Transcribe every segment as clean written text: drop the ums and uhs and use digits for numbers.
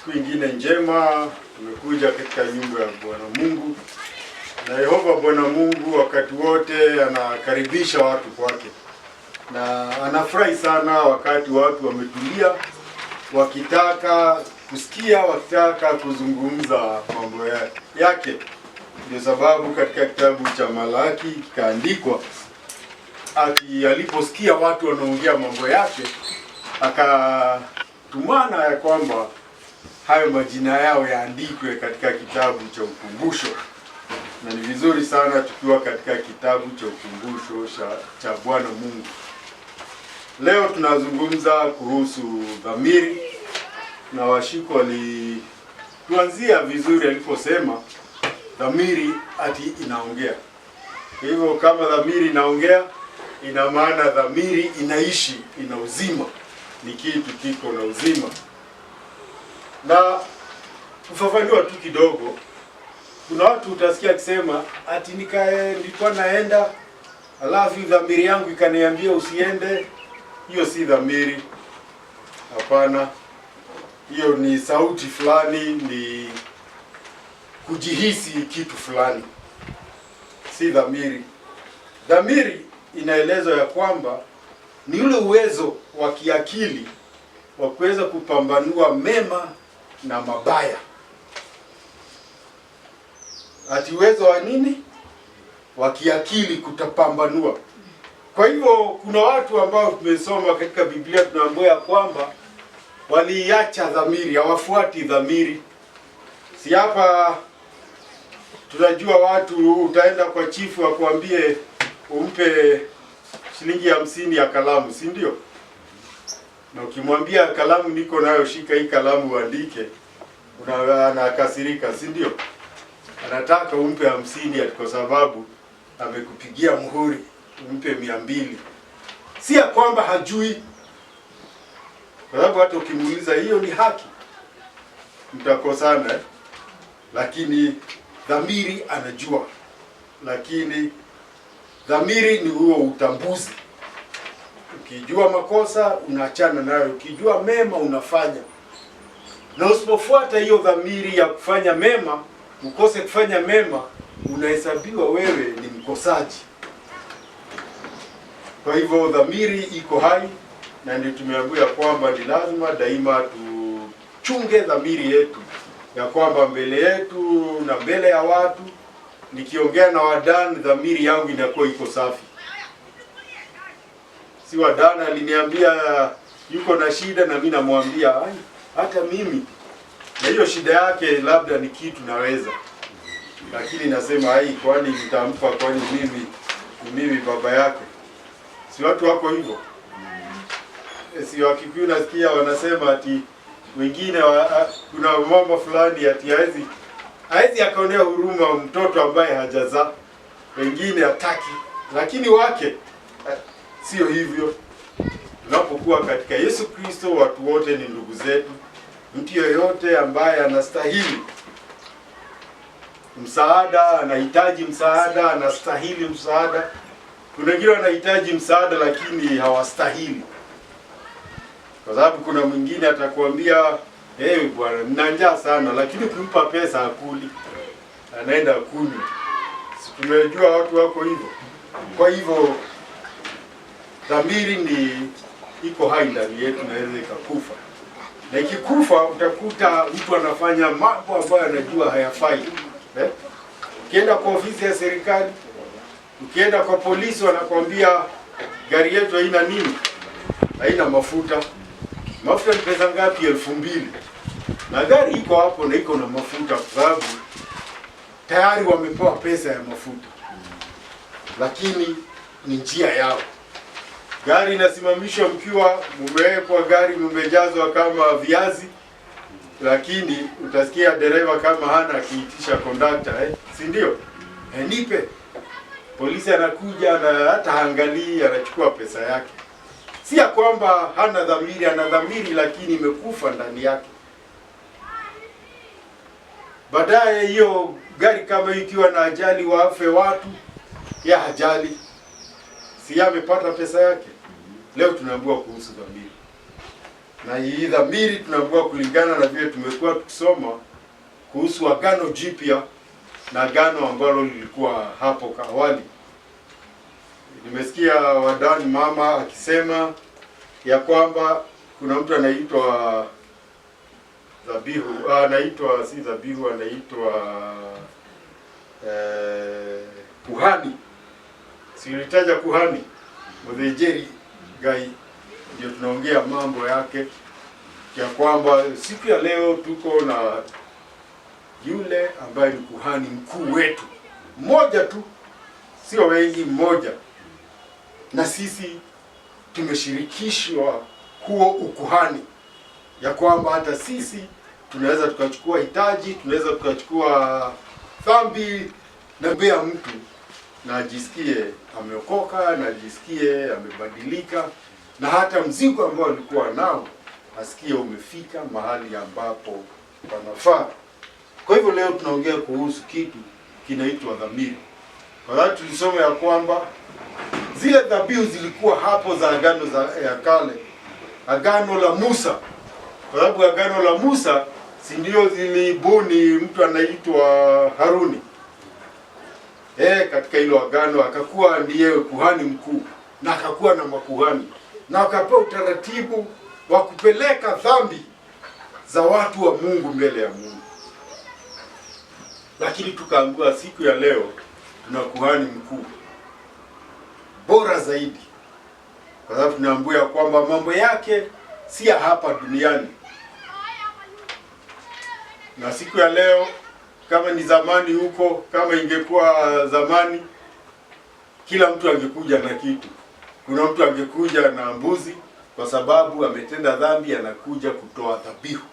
siku ingine njema tumekuja katika nyumba ya Bwana Mungu. Na Yehova Bwana Mungu wakati wote anakaribisha watu kwake. Na anafurahi sana wakati watu wametulia wakitaka kusikia, wakitaka kuzungumza mambo yake. Ndio sababu katika kitabu cha Malaki kikaandikwa ati aliposikia watu wanaongea mambo yake akatumana ya kwamba hayo majina yao yaandikwe katika kitabu cha ukumbusho. Na ni vizuri sana tukiwa katika kitabu cha ukumbusho cha Bwana Mungu. Leo tunazungumza kuhusu dhamiri, na Washiko walituanzia vizuri aliposema dhamiri ati inaongea. Kwa hivyo kama dhamiri inaongea, ina maana dhamiri inaishi, ina uzima, ni kitu kiko na uzima. Na kufafanua tu kidogo, kuna watu utasikia kusema ati nilikuwa naenda alafu dhamiri yangu ikaniambia usiende. Hiyo si dhamiri. Hapana. Hiyo ni sauti fulani, ni kujihisi kitu fulani. Si dhamiri. Dhamiri inaelezwa ya kwamba ni ule uwezo wa kiakili wa kuweza kupambanua mema na mabaya. Ati uwezo wa nini? Wa kiakili kutapambanua. Kwa hivyo kuna watu ambao tumesoma katika Biblia tunaambiwa kwamba waliacha dhamiri, hawafuati dhamiri. Si hapa tunajua watu utaenda kwa chifu akwambie umpe shilingi 50 ya kalamu, si ndio? Na ukimwambia kalamu niko nayo, shika hii kalamu uandike, anakasirika, si ndio? Anataka umpe 50 kwa sababu amekupigia muhuri umpe 200. Si ya kwamba hajui, kwa sababu hata ukimuuliza hiyo ni haki mtakosana, lakini dhamiri anajua. Lakini dhamiri ni huo utambuzi. Ukijua makosa unaachana nayo, ukijua mema unafanya. Na usipofuata hiyo dhamiri ya kufanya mema, ukose kufanya mema, unahesabiwa wewe ni mkosaji. Kwa hivyo dhamiri iko hai, na ndio tumeambiwa kwamba ni lazima daima tuchunge dhamiri yetu, ya kwamba mbele yetu na mbele ya watu nikiongea na Wadan dhamiri yangu inakuwa iko safi. Si Wadan aliniambia yuko na shida na mimi namwambia hata mimi na hiyo shida yake labda ni kitu naweza, lakini nasema kwani nitampa, kwani mimi baba yake. Si watu wako hivyo? Si Wakikuyu nasikia wanasema ati wengine kuna mama fulani ati haezi akaonea huruma mtoto ambaye hajazaa, wengine hataki, lakini wake sio hivyo. Tunapokuwa katika Yesu Kristo, watu wote ni ndugu zetu. Mtu yoyote ambaye anastahili msaada, anahitaji msaada, anastahili msaada. Kuna wengine wanahitaji msaada lakini hawastahili. Kwa sababu kuna mwingine atakwambia, bwana nina njaa sana, lakini ukimpa pesa hakuli, anaenda kunywa. Si tumejua watu wako hivyo. Kwa hivyo dhamiri ni iko hai ndani yetu, naweza ikakufa. Na ikikufa utakuta mtu anafanya mambo ambayo anajua hayafai. Ukienda kwa ofisi ya serikali, ukienda kwa polisi wanakuambia gari yetu haina nini? Haina mafuta. Mafuta ni pesa ngapi? 2000. Na gari iko hapo na iko na mafuta kwa sababu tayari wamepewa pesa ya mafuta. Lakini ni njia yao. Gari inasimamishwa mkiwa mmewekwa gari mmejazwa kama viazi, lakini utasikia dereva kama hana akiitisha conductor, si ndio? Nipe. Polisi anakuja na hata haangalii, anachukua pesa yake. Si ya kwamba hana dhamiri, ana dhamiri lakini imekufa ndani yake. Baadaye hiyo gari kama ikiwa na ajali wafe watu, ya hajali. Si amepata pesa yake. Leo tunaambiwa kuhusu dhamiri. Na hii dhamiri tunaambiwa kulingana na vile tumekuwa tukisoma kuhusu Agano Jipya na agano ambalo lilikuwa hapo awali. Nimesikia wadani mama akisema ya kwamba kuna mtu anaitwa dhabihu, anaitwa si dhabihu, anaitwa kuhani. Silitaja kuhani Mudhejeri Gai, ndio tunaongea mambo yake ya kwamba siku ya leo tuko na yule ambaye ni kuhani mkuu wetu mmoja tu, sio wengi, mmoja, na sisi tumeshirikishwa huo ukuhani, ya kwamba hata sisi tunaweza tukachukua hitaji, tunaweza tukachukua dhambi na mbea mtu na ajisikie ameokoka, na ajisikie amebadilika, na hata mzigo ambao alikuwa nao asikie umefika mahali ambapo panafaa. Kwa hivyo leo tunaongea kuhusu kitu kinaitwa dhamiri. Kwa sababu tulisoma ya kwamba zile dhabihu zilikuwa hapo za agano ya kale, agano la Musa. Kwa sababu agano la Musa si ndio zilibuni mtu anaitwa Haruni. Katika hilo agano akakuwa ndiye kuhani mkuu, na akakuwa na makuhani, na akapewa utaratibu wa kupeleka dhambi za watu wa Mungu mbele ya Mungu. Lakini tukaambiwa siku ya leo tuna kuhani mkuu bora zaidi, kwa sababu tunaambiwa kwamba mambo yake si ya hapa duniani. Na siku ya leo, kama ni zamani huko, kama ingekuwa zamani, kila mtu angekuja na kitu. Kuna mtu angekuja na mbuzi kwa sababu ametenda dhambi, anakuja kutoa dhabihu.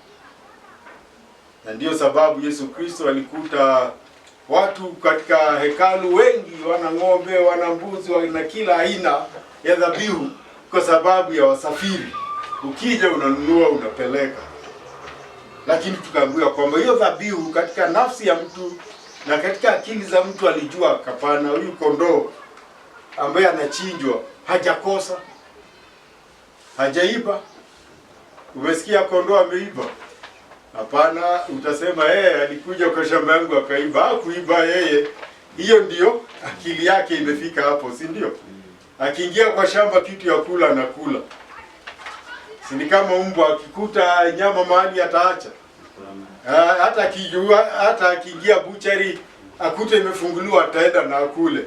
Na ndiyo sababu Yesu Kristo alikuta watu katika hekalu wengi wana ng'ombe, wana mbuzi, wana kila aina ya dhabihu, kwa sababu ya wasafiri. Ukija unanunua, unapeleka. Lakini tukaambiwa kwamba hiyo dhabihu katika nafsi ya mtu na katika akili za mtu alijua kapana, huyu kondoo ambaye anachinjwa hajakosa, hajaiba. Umesikia kondoo ameiba? Hapana, utasema alikuja kwa shamba yangu akaiba. Hakuiba yeye. Hiyo ndio akili yake imefika hapo, si ndio? Akiingia kwa shamba kitu ya kula na kula. Si ni kama mbwa akikuta nyama mahali ataacha. Hata akiingia buchari akute imefunguliwa ataenda na akule.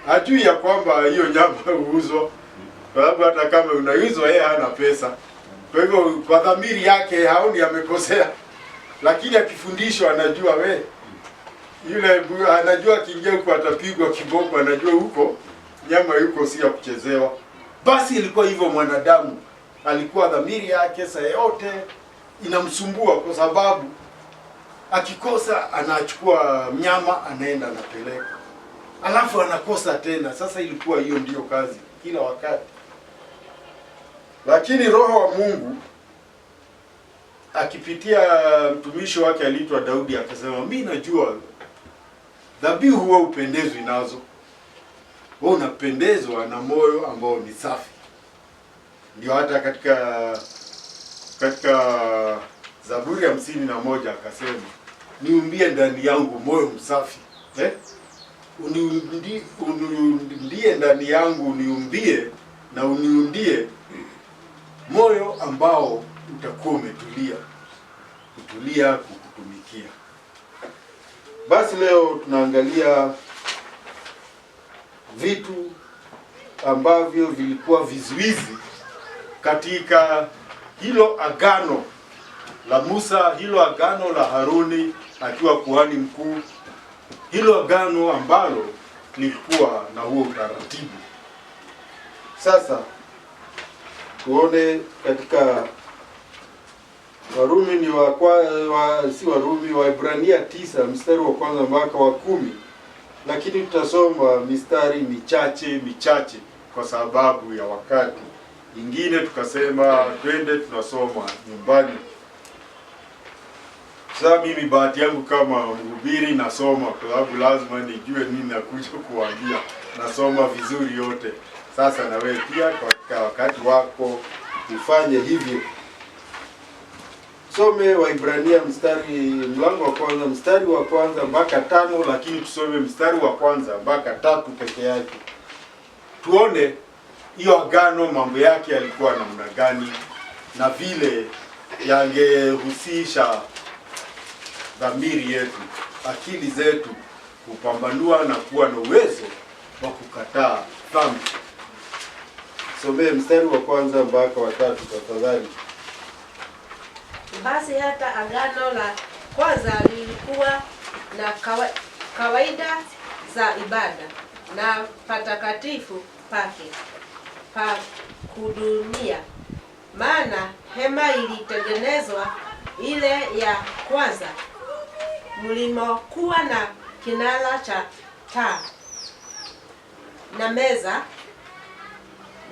Hajui ya kwamba hiyo nyama huuzwa. Kwa sababu hata kama unauzwa yeye hana pesa. Kwa hivyo kwa dhamiri yake haoni amekosea. Lakini akifundishwa anajua yule anajua akiingia huko atapigwa kiboko, anajua huko nyama yuko si ya kuchezewa. Basi ilikuwa hivyo mwanadamu. Alikuwa dhamiri yake saa yote inamsumbua, kwa sababu akikosa anachukua mnyama anaenda anapeleka. Alafu anakosa tena. Sasa ilikuwa hiyo ndio kazi kila wakati. Lakini Roho wa Mungu akipitia mtumishi wake aliitwa Daudi akasema, mimi najua dhabihu huwa upendezwi nazo. Wewe unapendezwa na moyo ambao ni safi. Ndio hata katika Zaburi ya 51 akasema, niumbie ndani yangu moyo msafi. Uniundie ndani yangu, uniumbie na uniundie moyo ambao utakuwa umetulia, kutulia kukutumikia. Basi leo tunaangalia vitu ambavyo vilikuwa vizuizi katika hilo agano la Musa, hilo agano la Haruni akiwa kuhani mkuu, hilo agano ambalo lilikuwa na huo utaratibu. Sasa tuone katika Warumi Waebrania 9 mstari wa kwanza mpaka wa 10, lakini tutasoma mistari michache kwa sababu ya wakati. Ingine tukasema twende tunasoma nyumbani. Sasa mimi bahati yangu kama mhubiri nasoma, kwa sababu lazima nijue nini nakuja kuambia. Nasoma vizuri yote. Sasa na wewe pia kwa wakati wako ufanye hivyo. Some Waibrania mlango wa kwanza mstari wa kwanza mpaka 5, lakini tusome mstari wa kwanza mpaka 3 peke yake. Tuone hiyo agano mambo yake yalikuwa namna gani na vile yangehusisha dhamiri yetu, akili zetu kupambanua na kuwa na uwezo wa kukataa dhambi. Somee mstari wa kwanza mpaka wa 3 tafadhali. Basi hata agano la kwanza lilikuwa na kawaida za ibada na patakatifu pake pa kudunia. Maana hema ilitengenezwa ile ya kwanza mlimokuwa na kinara cha taa na meza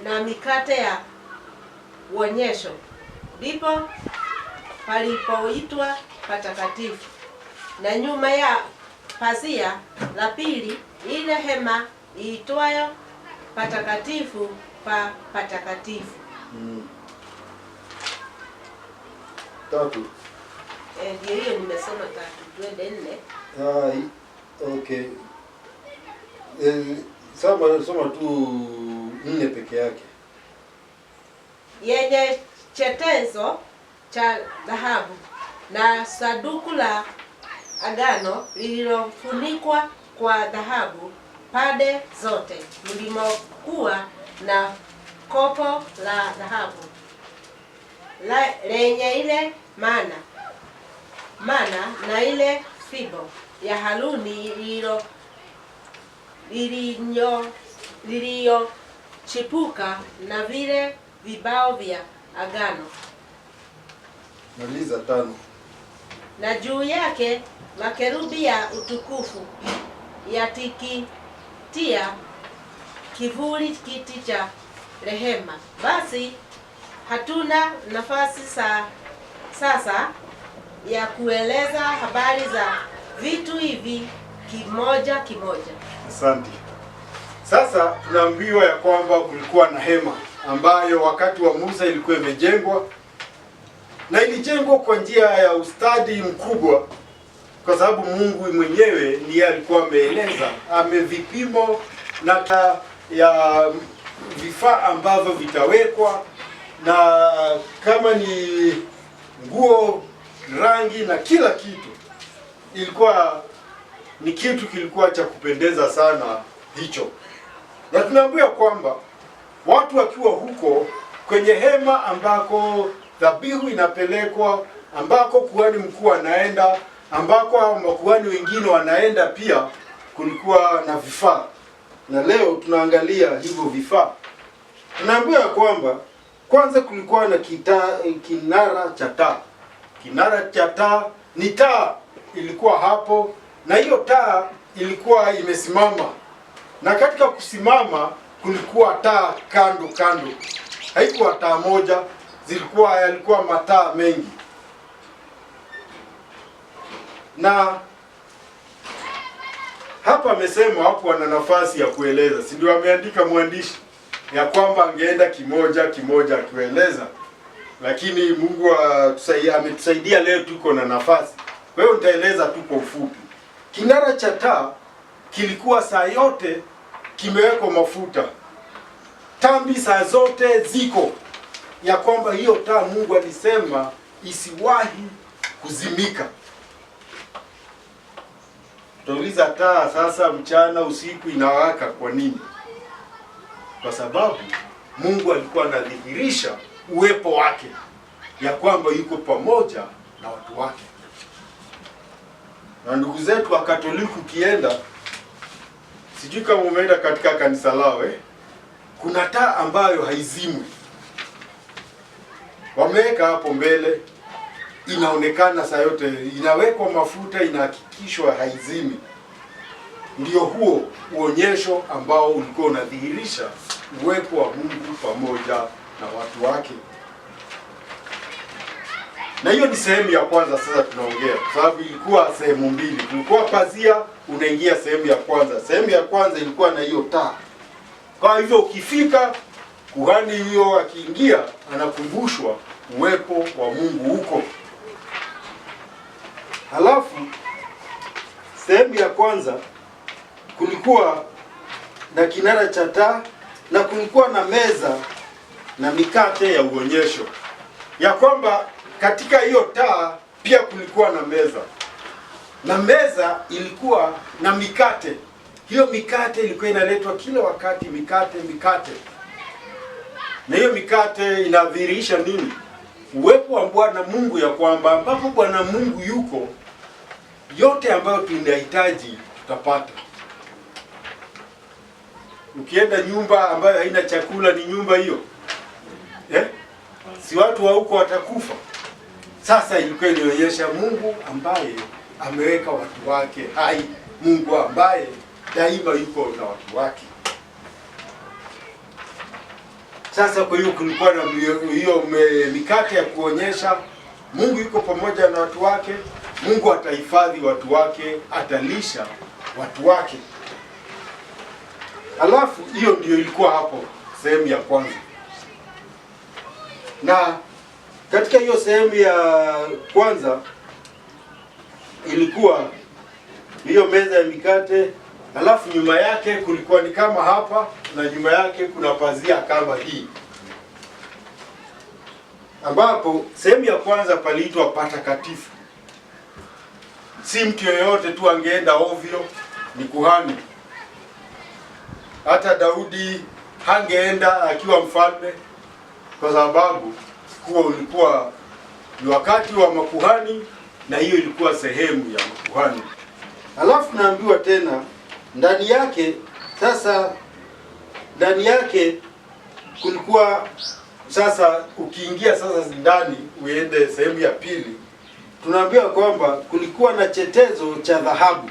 na mikate ya uonyesho, ndipo palipoitwa patakatifu. Na nyuma ya pazia la pili ile hema iitwayo patakatifu pa patakatifu. 3. Ndio hiyo nimesoma 3. Twende 4. Okay. Soma tu 4 peke yake. Yenye chetezo cha dhahabu na sanduku la agano lililofunikwa kwa dhahabu pande zote, mlimokuwa na kopo la dhahabu lenye ile mana na ile fibo ya Haruni liliyochipuka na vile vibao vya agano. Maliza 5. Na juu yake makerubi ya utukufu yatikitia kivuli kiti cha rehema. Basi hatuna nafasi sasa ya kueleza habari za vitu hivi kimoja kimoja. Asante. Sasa tunaambiwa ya kwamba kulikuwa na hema ambayo wakati wa Musa ilikuwa imejengwa, na ilijengwa kwa njia ya ustadi mkubwa, kwa sababu Mungu mwenyewe ndiye alikuwa ameeleza, amevipimo na ya vifaa ambavyo vitawekwa, na kama ni nguo, rangi na kila kitu. Ilikuwa ni kitu kilikuwa cha kupendeza sana hicho. Na tunaambiwa kwamba watu wakiwa huko kwenye hema ambako dhabihu inapelekwa, ambako kuhani mkuu anaenda, ambako hao makuhani wengine wanaenda pia, kulikuwa na vifaa. Na leo tunaangalia hivyo vifaa. Tunaambiwa kwamba kwanza kulikuwa na kinara cha taa. Kinara cha taa ni taa ilikuwa hapo, na hiyo taa ilikuwa imesimama. Na katika kusimama kulikuwa taa kando kando. Haikuwa taa moja, yalikuwa mataa mengi. Na hapa amesema hapo ana nafasi ya kueleza. Si ndio ameandika mwandishi ya kwamba angeenda kimoja kimoja kueleza. Lakini Mungu ametusaidia leo tuko na nafasi. Kwa hiyo nitaeleza tu kwa ufupi. Kinara cha taa kilikuwa saa yote kimewekwa mafuta. Tambi saa zote ziko, ya kwamba hiyo taa Mungu alisema isiwahi kuzimika. Tutauliza, taa sasa mchana usiku inawaka kwa nini? Kwa sababu Mungu alikuwa anadhihirisha uwepo wake, ya kwamba yuko pamoja na watu wake. Na ndugu zetu wa Katoliki ukienda, sijui kama umeenda katika kanisa lao, kuna taa ambayo haizimwi. Wameweka hapo mbele, inaonekana saa yote, inawekwa mafuta, inahakikishwa haizimi. Ndio huo uonyesho ambao ulikuwa unadhihirisha uwepo wa Mungu pamoja na watu wake. Na hiyo ni sehemu ya kwanza. Sasa tunaongea kwa sababu ilikuwa sehemu mbili. Kulikuwa pazia, unaingia sehemu ya kwanza. Sehemu ya kwanza ilikuwa na hiyo taa. Kwa hivyo ukifika kuhani huyo akiingia anakumbushwa uwepo wa Mungu huko. Halafu sehemu ya kwanza kulikuwa na kinara cha taa na kulikuwa na meza na mikate ya uonyesho, ya kwamba katika hiyo taa pia kulikuwa na meza, na meza ilikuwa na mikate. Hiyo mikate ilikuwa inaletwa kila wakati, mikate. Na hiyo mikate inadhihirisha nini? Uwepo wa Bwana Mungu, ya kwamba ambapo Bwana Mungu yuko, yote ambayo tunahitaji tutapata. Ukienda nyumba ambayo haina chakula, ni nyumba hiyo si watu wa huko watakufa. Sasa ilikuwa inaonyesha Mungu ambaye ameweka watu wake hai, Mungu ambaye daima yuko na watu wake. Sasa kwa hiyo kulikuwa na hiyo mikate ya kuonyesha Mungu yuko pamoja na watu wake, Mungu atahifadhi watu wake, atalisha watu wake. Alafu hiyo ndio ilikuwa hapo sehemu ya kwanza. Na katika hiyo sehemu ya kwanza ilikuwa hiyo meza ya mikate, alafu nyuma yake kulikuwa ni kama hapa, na nyuma yake kuna pazia kama hii, ambapo sehemu ya kwanza paliitwa patakatifu. Si mtu yeyote tu angeenda ovyo, ni kuhani. Hata Daudi hangeenda akiwa mfalme, kwa sababu huo ulikuwa ni wakati wa makuhani, na hiyo ilikuwa sehemu ya makuhani. Alafu naambiwa tena ndani yake, sasa ndani yake kulikuwa sasa, ukiingia sasa ndani uende sehemu ya pili, tunaambiwa kwamba kulikuwa na chetezo cha dhahabu.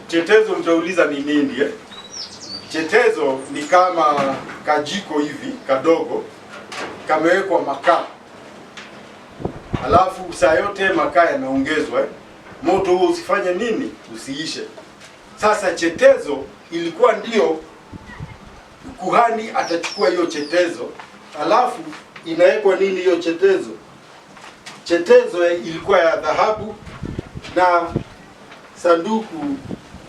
Chetezo mtauliza ni nini Chetezo ni kama kajiko hivi kadogo, kamewekwa makaa, alafu saa yote makaa yanaongezwa moto huo usifanye nini? Usiishe. Sasa chetezo ilikuwa ndio kuhani atachukua hiyo chetezo, alafu inawekwa nini hiyo chetezo? Chetezo ilikuwa ya dhahabu, na sanduku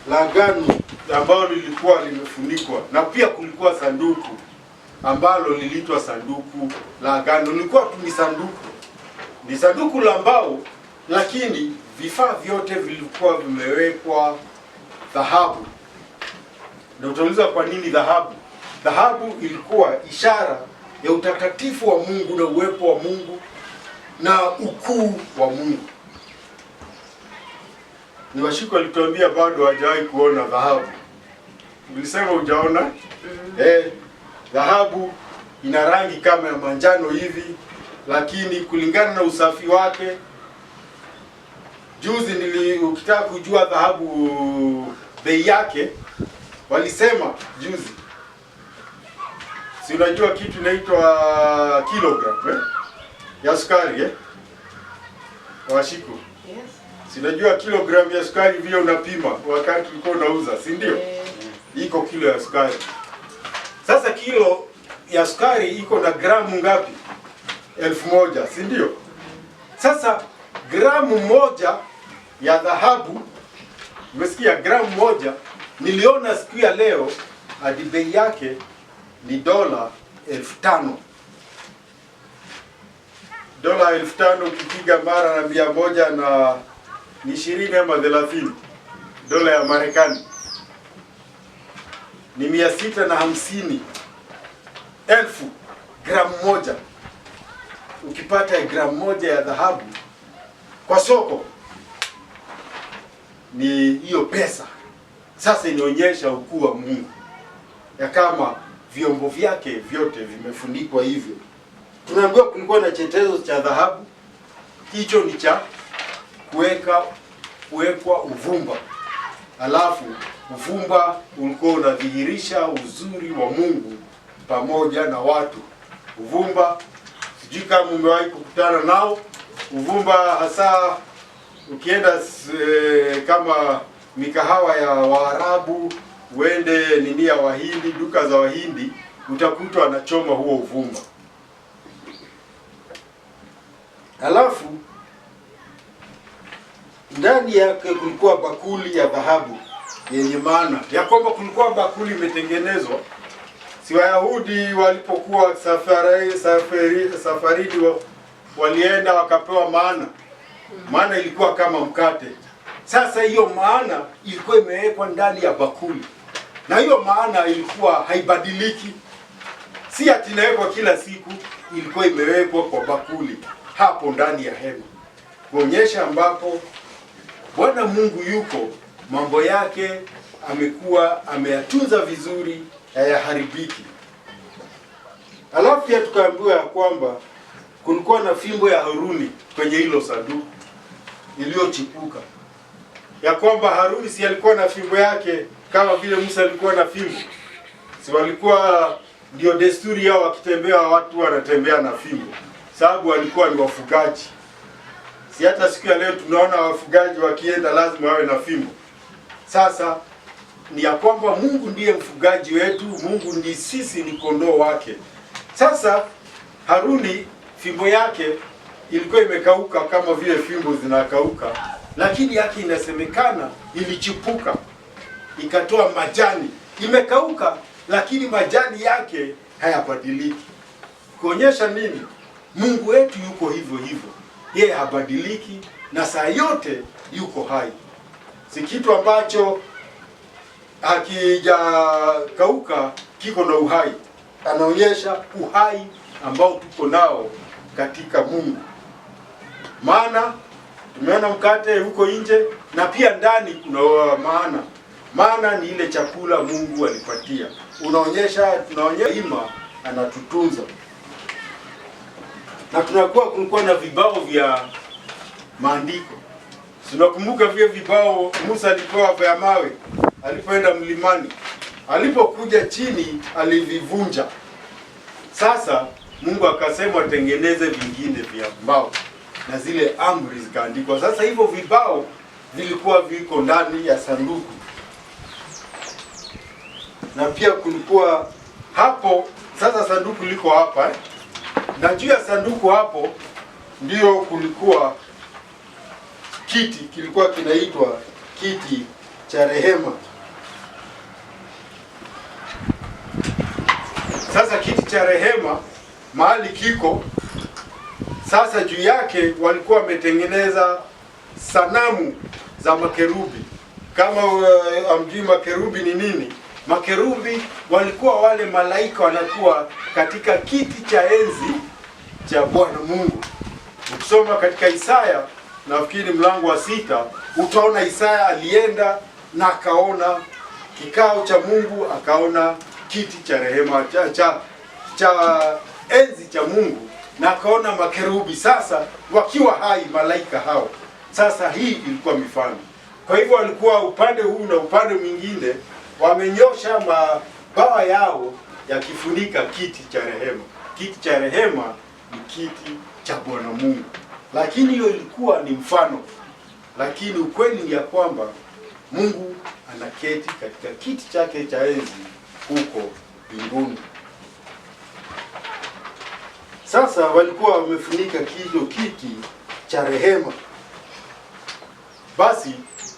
la agano ambalo lilikuwa limefunikwa, na pia kulikuwa sanduku ambalo liliitwa sanduku la agano. Lilikuwa tu ni sanduku la mbao, lakini vifaa vyote vilikuwa vimewekwa dhahabu. Na utauliza kwa nini dhahabu? Dhahabu ilikuwa ishara ya utakatifu wa Mungu na uwepo wa Mungu na ukuu wa Mungu. Ni Washiko alituambia bado hajawahi kuona dhahabu. Ulisema hujaona? Dhahabu ina rangi kama ya manjano hivi, lakini kulingana na usafi wake, juzi ukitaka kujua dhahabu bei yake, walisema juzi, si unajua kitu inaitwa kilogram ya sukari Washiko? Yes. Si unajua kilogram ya sukari vile unapima wakati ulikuwa unauza, si ndio? Iko kilo ya sukari. Sasa kilo ya sukari iko na gramu ngapi? 1000, si ndio? Sasa gramu moja ya dhahabu, umesikia, gramu moja, niliona siku ya leo hadi bei yake ni $5,000. $5,000 ukipiga mara na 100 na ni 20 ama 30 dola ya Marekani, ni 650,000 gramu moja. Ukipata gramu moja ya dhahabu kwa soko, ni hiyo pesa. Sasa inaonyesha ukuu wa Mungu, ya kama vyombo vyake vyote vimefunikwa hivyo. Tunaambiwa kulikuwa na chetezo cha dhahabu, hicho ni cha kuwekwa uvumba. Alafu uvumba ulikuwa unadhihirisha uzuri wa Mungu pamoja na watu. Uvumba, sijui kama umewahi kukutana nao. Uvumba hasa ukienda kama mikahawa ya Waarabu, uende nini ya Wahindi, duka za Wahindi, utakuta anachoma huo uvumba. Halafu ndani yake kulikuwa bakuli ya dhahabu yenye maana ya kwamba kulikuwa bakuli imetengenezwa. Si Wayahudi walipokuwa safarini walienda wakapewa maana. Maana ilikuwa kama mkate. Sasa hiyo maana ilikuwa imewekwa ndani ya bakuli. Na hiyo maana ilikuwa haibadiliki. Si ati inawekwa kila siku, ilikuwa imewekwa kwa bakuli hapo ndani ya hema. Kuonyesha ambapo Bwana Mungu yuko, mambo yake amekuwa ameyatunza vizuri, hayaharibiki. Alafu pia tukaambiwa ya kwamba kulikuwa na fimbo ya Haruni kwenye hilo sanduku iliyochipuka. Ya kwamba Haruni si alikuwa na fimbo yake kama vile Musa alikuwa na fimbo. Si walikuwa ndio desturi yao, wakitembea watu wanatembea na fimbo. Sababu walikuwa ni wafugaji. Si hata siku ya leo tunaona wafugaji wakienda lazima wawe na fimbo. Sasa ni ya kwamba Mungu ndiye mfugaji wetu, Mungu ni sisi, ni kondoo wake. Sasa Haruni fimbo yake ilikuwa imekauka kama vile fimbo zinakauka, lakini yake inasemekana ilichipuka, ikatoa majani. Imekauka lakini majani yake hayabadiliki. Kuonyesha nini? Mungu wetu yuko hivyo hivyo. Yeye habadiliki na saa yote yuko hai. Si kitu ambacho hakijakauka kiko na uhai. Anaonyesha uhai ambao tuko nao katika Mungu. Maana tumeona mkate huko nje na pia ndani kuna maana. Maana ni ile chakula Mungu alipatia. Tunaonyesha ima anatutunza. Na kulikuwa na vibao vya maandiko. Tunakumbuka vile vibao Musa alipewa vya mawe alipoenda mlimani. Alipokuja chini alivivunja. Sasa Mungu akasema atengeneze vingine vya mbao na zile amri zikaandikwa. Sasa hivyo vibao vilikuwa viko ndani ya sanduku. Na pia kulikuwa hapo, sasa sanduku liko hapa na juu ya sanduku hapo ndio kulikuwa kiti, kilikuwa kinaitwa kiti cha rehema. Sasa kiti cha rehema mahali kiko, sasa juu yake walikuwa wametengeneza sanamu za makerubi. Kama amjui makerubi ni nini? Makerubi walikuwa wale malaika wanakuwa katika kiti cha enzi cha Bwana Mungu. Ukisoma katika Isaya, nafikiri mlango wa 6, utaona Isaya alienda na akaona kikao cha Mungu, akaona kiti cha rehema cha enzi cha Mungu, na akaona makerubi sasa wakiwa hai, malaika hao. Sasa hii ilikuwa mifano. Kwa hivyo walikuwa upande huu na upande mwingine wamenyosha mabawa yao yakifunika kiti cha rehema. Kiti cha rehema ni kiti cha Bwana Mungu. Lakini hiyo ilikuwa ni mfano. Lakini ukweli ni ya kwamba Mungu anaketi katika kiti chake cha enzi huko mbinguni. Sasa walikuwa wamefunika kile kiti cha rehema. Basi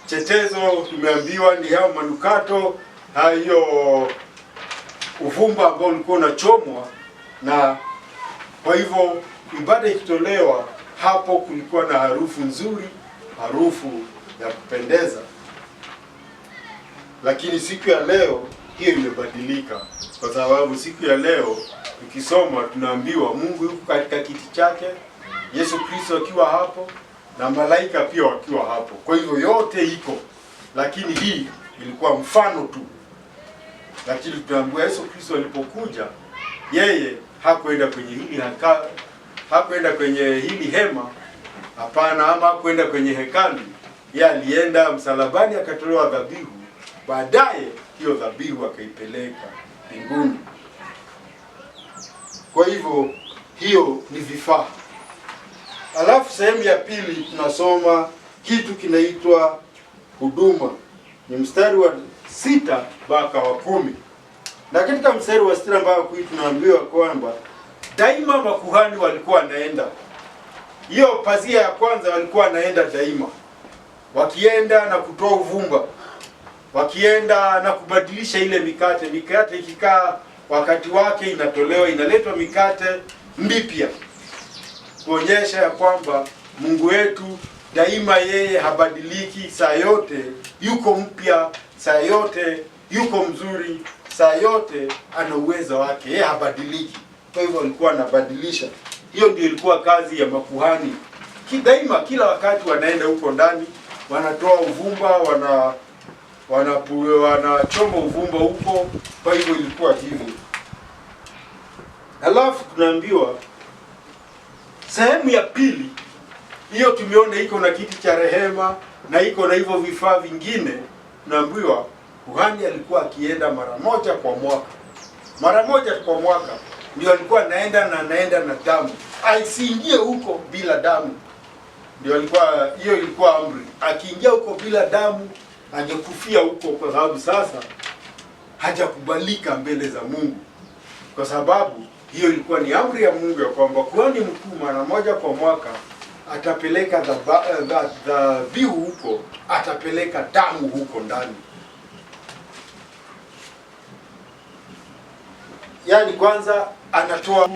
chetezo tumeambiwa ni hao manukato, hayo uvumba ambao ulikuwa unachomwa, na kwa hivyo ibada ikitolewa hapo kulikuwa na harufu nzuri, harufu ya kupendeza. Lakini siku ya leo hiyo imebadilika, kwa sababu siku ya leo ukisoma tunaambiwa Mungu yuko katika kiti chake, Yesu Kristo akiwa hapo na malaika pia wakiwa hapo. Kwa hivyo yote iko, lakini hii ilikuwa mfano tu. Lakini tunaambiwa Yesu Kristo alipokuja, yeye hakwenda kwenye hili hema, hapana, ama hakwenda kwenye hekalu. Yeye alienda msalabani akatolewa dhabihu, baadaye hiyo dhabihu akaipeleka mbinguni. Kwa hivyo hiyo ni vifaa. Alafu sehemu ya pili tunasoma kitu kinaitwa huduma. Ni mstari wa 6 mpaka wa 10. Na katika mstari wa 6 ambao tunaambiwa kwamba daima makuhani walikuwa wanaenda. Hiyo pazia ya kwanza walikuwa wanaenda daima. Wakienda na kutoa uvumba. Wakienda na kubadilisha ile mikate. Mikate ikikaa wakati wake inatolewa, inaletwa mikate mipya. Kuonyesha ya kwamba Mungu wetu daima yeye habadiliki, saa yote yuko mpya, saa yote yuko mzuri, saa yote ana uwezo wake, yeye habadiliki. Kwa hivyo alikuwa anabadilisha. Hiyo ndio ilikuwa kazi ya makuhani. Daima kila wakati wanaenda huko ndani, wanatoa uvumba, wanachoma uvumba huko. Kwa hivyo ilikuwa hivyo. Halafu tunaambiwa sehemu ya pili, hiyo tumeona iko na kiti cha rehema na iko na hivyo vifaa vingine. Tunaambiwa kuhani alikuwa akienda mara moja kwa mwaka. Mara moja kwa mwaka ndio alikuwa anaenda na damu. Asiingie huko bila damu. Ndio hiyo ilikuwa amri. Akiingia huko bila damu angekufia huko, kwa sababu sasa hajakubalika mbele za Mungu. Kwa sababu hiyo ilikuwa ni amri ya Mungu ya kwamba kuhani mkuu mara moja kwa mwaka atapeleka dhabihu huko, atapeleka damu huko ndani. Yaani kwanza anatoa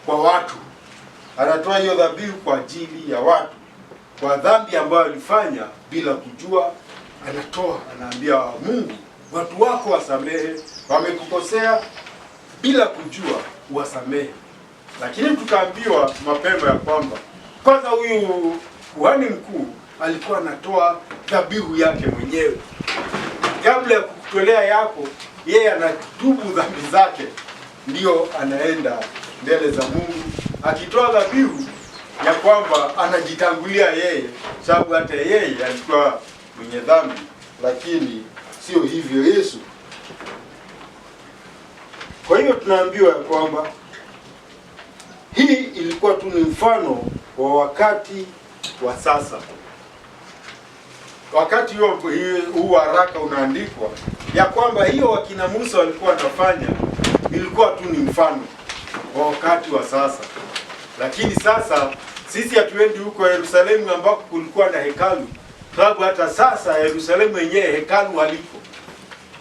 kwa watu. Anatoa hiyo dhabihu kwa ajili ya watu. Kwa dhambi ambayo alifanya bila kujua, anatoa, anaambia Mungu, watu wako wasamehe, wamekukosea bila kujua, wasamehe. Lakini tukaambiwa mapema ya kwamba kwanza huyu kuhani mkuu alikuwa anatoa dhabihu yake mwenyewe. Kabla ya kukutolea yako, yeye anatubu dhambi zake, ndio anaenda mbele za Mungu akitoa dhabihu ya kwamba anajitangulia yeye, sababu hata yeye alikuwa mwenye dhambi, lakini sio hivyo Yesu. Kwa hiyo tunaambiwa kwamba hii ilikuwa tu ni mfano wa wakati wa sasa. Wakati huu haraka unaandikwa ya kwamba hiyo wakina Musa walikuwa wanafanya ilikuwa tu ni mfano wa wakati wa sasa. Lakini sasa sisi hatuendi huko Yerusalemu ambako kulikuwa na hekalu, sababu hata sasa Yerusalemu yenyewe hekalu halipo.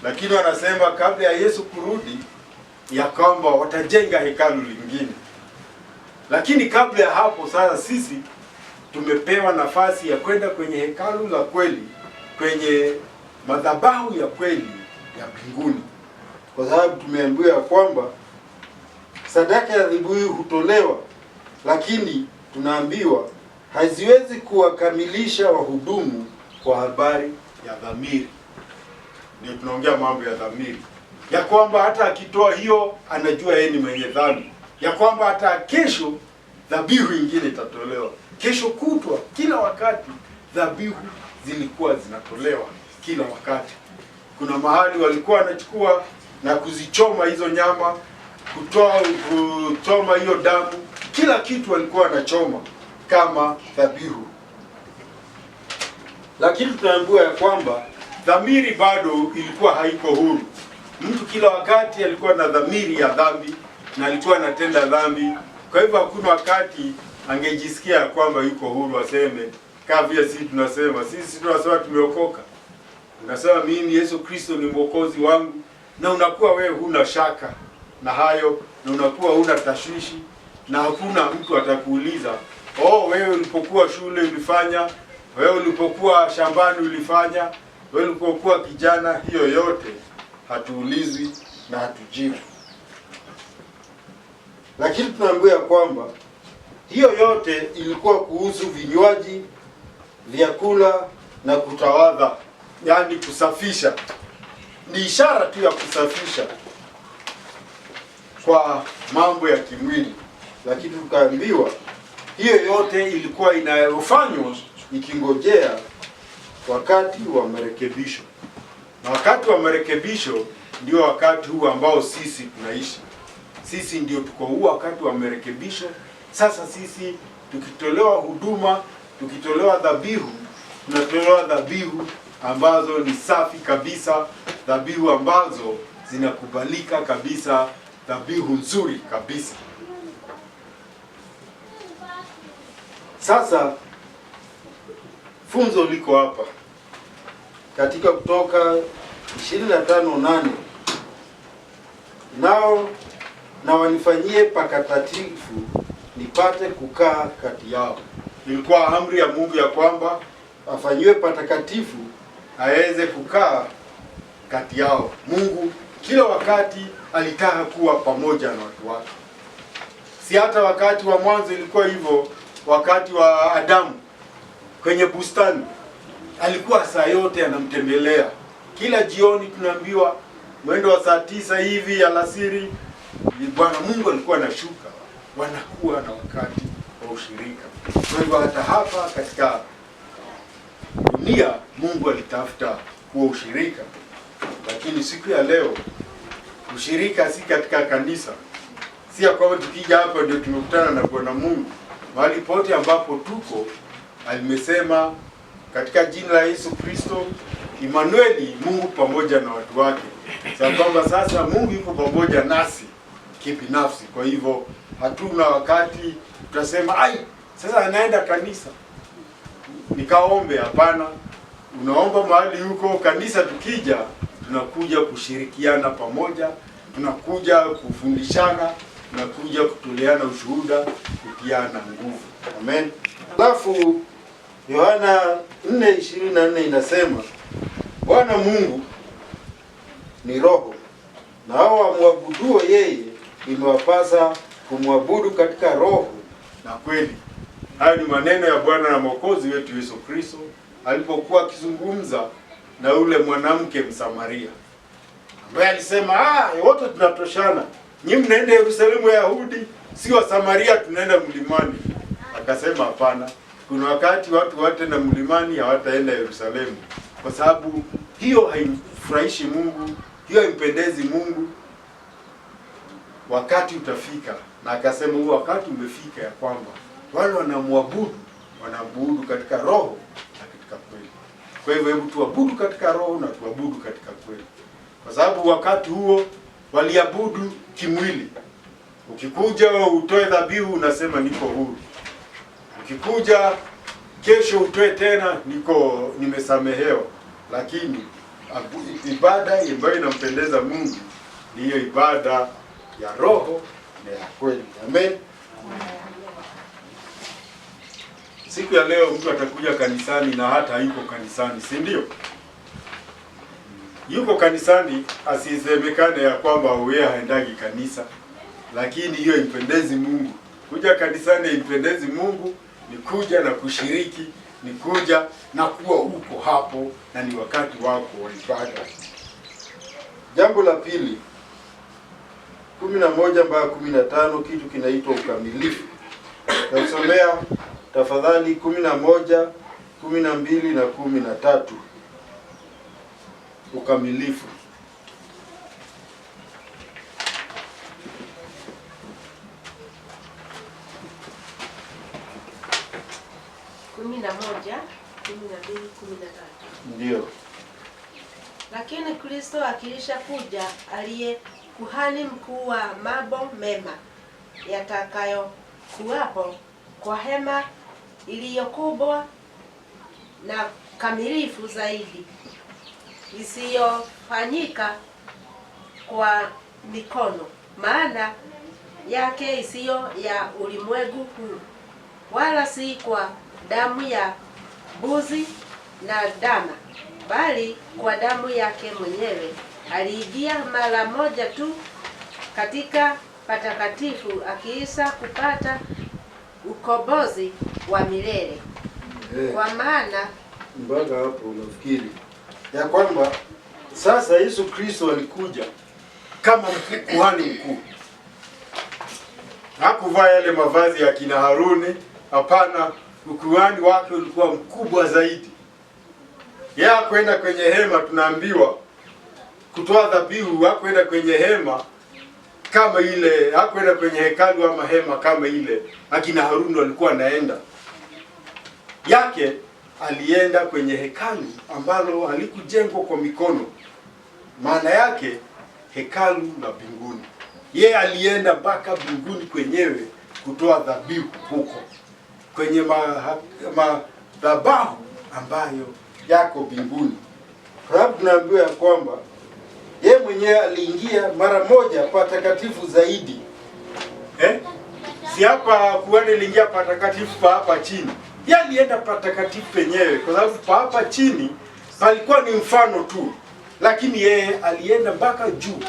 Lakini wanasema kabla ya Yesu kurudi ya kwamba watajenga hekalu lingine. Lakini kabla ya hapo sasa sisi tumepewa nafasi ya kwenda kwenye hekalu la kweli, kwenye madhabahu ya kweli ya mbinguni. Kwa sababu tumeambiwa kwamba sadaka ya dhabihu hutolewa, lakini tunaambiwa haziwezi kuwakamilisha wahudumu kwa habari ya dhamiri. Ndio tunaongea mambo ya dhamiri. Ya kwamba hata akitoa hiyo anajua yeye ni mwenye dhambi. Ya kwamba hata kesho dhabihu nyingine itatolewa. Kesho kutwa, kila wakati dhabihu zilikuwa zinatolewa kila wakati. Kuna mahali walikuwa wanachukua na kuzichoma hizo nyama, kuchoma hiyo damu, kila kitu walikuwa wanachoma kama dhabihu. Lakini tunaambiwa ya kwamba dhamiri bado ilikuwa haiko huru. Mtu kila wakati alikuwa na dhamiri ya dhambi na alikuwa anatenda dhambi. Kwa hivyo hakuna wakati angejisikia kwamba yuko huru aseme kama vile sisi tunasema tumeokoka. Unasema mimi Yesu Kristo ni mwokozi wangu, na unakuwa wewe huna shaka na hayo, na unakuwa huna tashwishi, na hakuna mtu atakuuliza, "Oh, wewe ulipokuwa shule ulifanya, wewe ulipokuwa shambani ulifanya, wewe ulipokuwa kijana." Hiyo yote hatuulizwi na hatujibu. Lakini tunaambiwa kwamba hiyo yote ilikuwa kuhusu vinywaji, vyakula na kutawadha, yaani kusafisha. Ni ishara tu ya kusafisha kwa mambo ya kimwili. Lakini tukaambiwa hiyo yote ilikuwa inayofanywa ikingojea wakati wa marekebisho. Na wakati wa marekebisho ndio wakati huu ambao sisi tunaishi. Sisi ndio tuko huu wakati wa marekebisho. Sasa sisi tukitolewa huduma, tukitolewa dhabihu, tunatolewa dhabihu ambazo ni safi kabisa, dhabihu ambazo zinakubalika kabisa, dhabihu nzuri kabisa. Sasa funzo liko hapa katika Kutoka 25:8, nao na wanifanyie patakatifu nipate kukaa kati yao. Ilikuwa amri ya Mungu ya kwamba afanyiwe patakatifu aweze kukaa kati yao. Mungu kila wakati alitaka kuwa pamoja na watu wake. Si hata wakati wa mwanzo ilikuwa hivyo, wakati wa Adamu kwenye bustani alikuwa saa yote anamtembelea. Kila jioni tunaambiwa mwendo wa saa 9 hivi alasiri, Bwana Mungu alikuwa anashuka, wanakuwa na wakati wa ushirika. Kwa hivyo hata hapa katika dunia Mungu alitafuta kuwa ushirika. Lakini siku ya leo ushirika si katika kanisa. Si ya kwamba tukija hapa ndio tumekutana na Bwana Mungu. Mahali pote ambapo tuko, alimesema katika jina la Yesu Kristo, Immanueli, Mungu pamoja na watu wake. Sababu kwamba sasa Mungu yuko pamoja nasi kibinafsi. Kwa hivyo hatuna wakati tutasema ai sasa anaenda kanisa nikaombe. Hapana, unaomba mahali huko. Kanisa tukija tunakuja kushirikiana pamoja, tunakuja kufundishana, tunakuja kutoleana ushuhuda, kutiana nguvu. Amen. Alafu Yohana 4:24 inasema Bwana Mungu ni roho, na hao wamwabuduo yeye imewapasa kumwabudu katika roho na kweli. Hayo ni maneno ya Bwana na Mwokozi wetu Yesu Kristo alipokuwa akizungumza na ule mwanamke Msamaria ambaye alisema wote tunatoshana, nyinyi mnaenda Yerusalemu ya Yahudi, si wa Samaria tunaenda mlimani. Akasema hapana, kuna wakati watu wote na mlimani hawataenda Yerusalemu, kwa sababu hiyo haimfurahishi Mungu, hiyo haimpendezi Mungu. Wakati utafika, na akasema huo wakati umefika ya kwamba wale wanaabudu katika roho na katika kweli. Kwa hivyo hebu tuabudu katika roho na tuabudu katika kweli, kwa sababu wakati huo waliabudu kimwili. Ukikuja utoe dhabihu unasema niko huru, ukikuja kesho utoe tena nimesamehewa. Lakini ibada ambayo inampendeza Mungu ni hiyo ibada ya roho na ya kweli. Amen. Siku ya leo mtu atakuja kanisani na hata hayuko kanisani, si ndio? Yuko kanisani, asisemekane ya kwamba yeye haendagi kanisa, lakini hiyo impendezi Mungu. Kuja kanisani impendezi Mungu ni kuja na kushiriki, ni kuja na kuwa uko hapo, na ni wakati wako wa ibada. Jambo la pili, 11-15, kitu kinaitwa ukamilifu. Nasomea tafadhali 11, 12 na 13. Ukamilifu. Ndio. Lakini Kristo akilisha kuja, aliye kuhani mkuu wa mambo mema yatakayo kuwapo kwa hema iliyokubwa na kamilifu zaidi, isiyofanyika kwa mikono, maana yake isiyo ya ulimwengu huu, wala si kwa damu ya mbuzi na ndama, bali kwa damu yake mwenyewe. Aliingia mara moja tu katika patakatifu, akiisha kupata ukombozi wa milele. Kwa maana mpaka hapo unafikiri ya kwamba sasa Yesu Kristo alikuja kama kuhani mkuu. Hakuvaa yale mavazi ya kina Haruni, hapana. Ukuhani wake ulikuwa mkubwa zaidi. Yeye hakwenda kwenye hema, tunaambiwa kutoa dhabihu, hakwenda kwenye hema kama ile, hakwenda kwenye hekalu ama hema kama ile akina Haruni walikuwa naenda. Yake alienda kwenye hekalu ambalo halikujengwa kwa mikono. Maana yake hekalu la mbinguni. Yeye alienda mpaka mbinguni kwenyewe kutoa dhabihu huko kwenye madhabahu ambayo yako mbinguni. Kwa sababu tunaambiwa ya kwamba yeye mwenyewe aliingia mara moja patakatifu zaidi. Si hapa kuhani aliingia patakatifu pa hapa chini. Yeye alienda patakatifu penyewe, kwa sababu pa hapa chini palikuwa ni mfano tu, lakini yeye alienda mpaka juu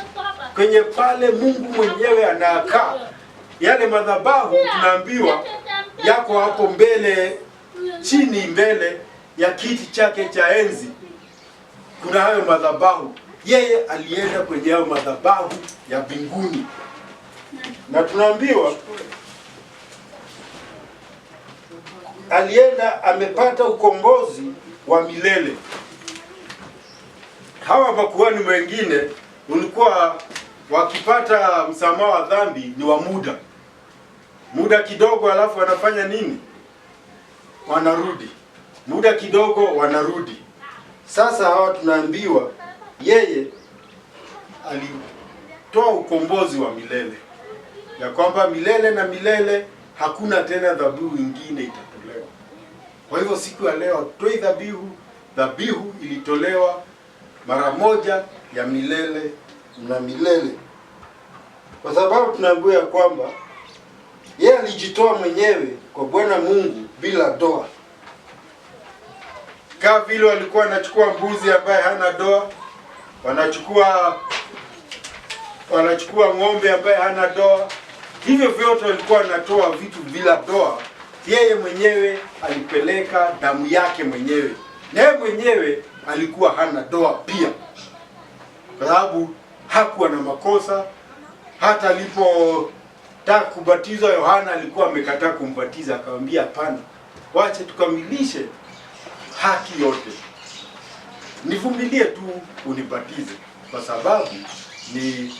kwenye pale Mungu mwenyewe anakaa. Yale madhabahu tunaambiwa yako hapo mbele, chini mbele ya kiti chake cha enzi kuna hayo madhabahu. Yeye alienda kwenye hayo madhabahu ya mbinguni, na tunaambiwa alienda amepata ukombozi wa milele. Hawa makuhani wengine ulikuwa wakipata msamaha wa dhambi ni wa muda kidogo, alafu wanafanya nini? Wanarudi muda kidogo, wanarudi. Sasa hawa tunaambiwa yeye alitoa ukombozi wa milele, ya kwamba milele na milele hakuna tena dhabihu nyingine itatolewa. Kwa hivyo siku ya leo toi dhabihu ilitolewa mara moja ya milele na milele, kwa sababu tunaambiwa ya kwamba yeye alijitoa mwenyewe kwa Bwana Mungu bila doa. Kama vile walikuwa wanachukua mbuzi ambaye hana doa, wanachukua ng'ombe ambaye hana doa, hivyo vyote walikuwa wanatoa vitu bila doa. Yeye mwenyewe alipeleka damu yake mwenyewe, na yeye mwenyewe alikuwa hana doa pia, kwa sababu hakuwa na makosa. Hata alipotaka kubatizwa Yohana alikuwa amekataa kumbatiza, akamwambia hapana, wache tukamilishe haki yote, nivumilie tu unibatize, kwa sababu ni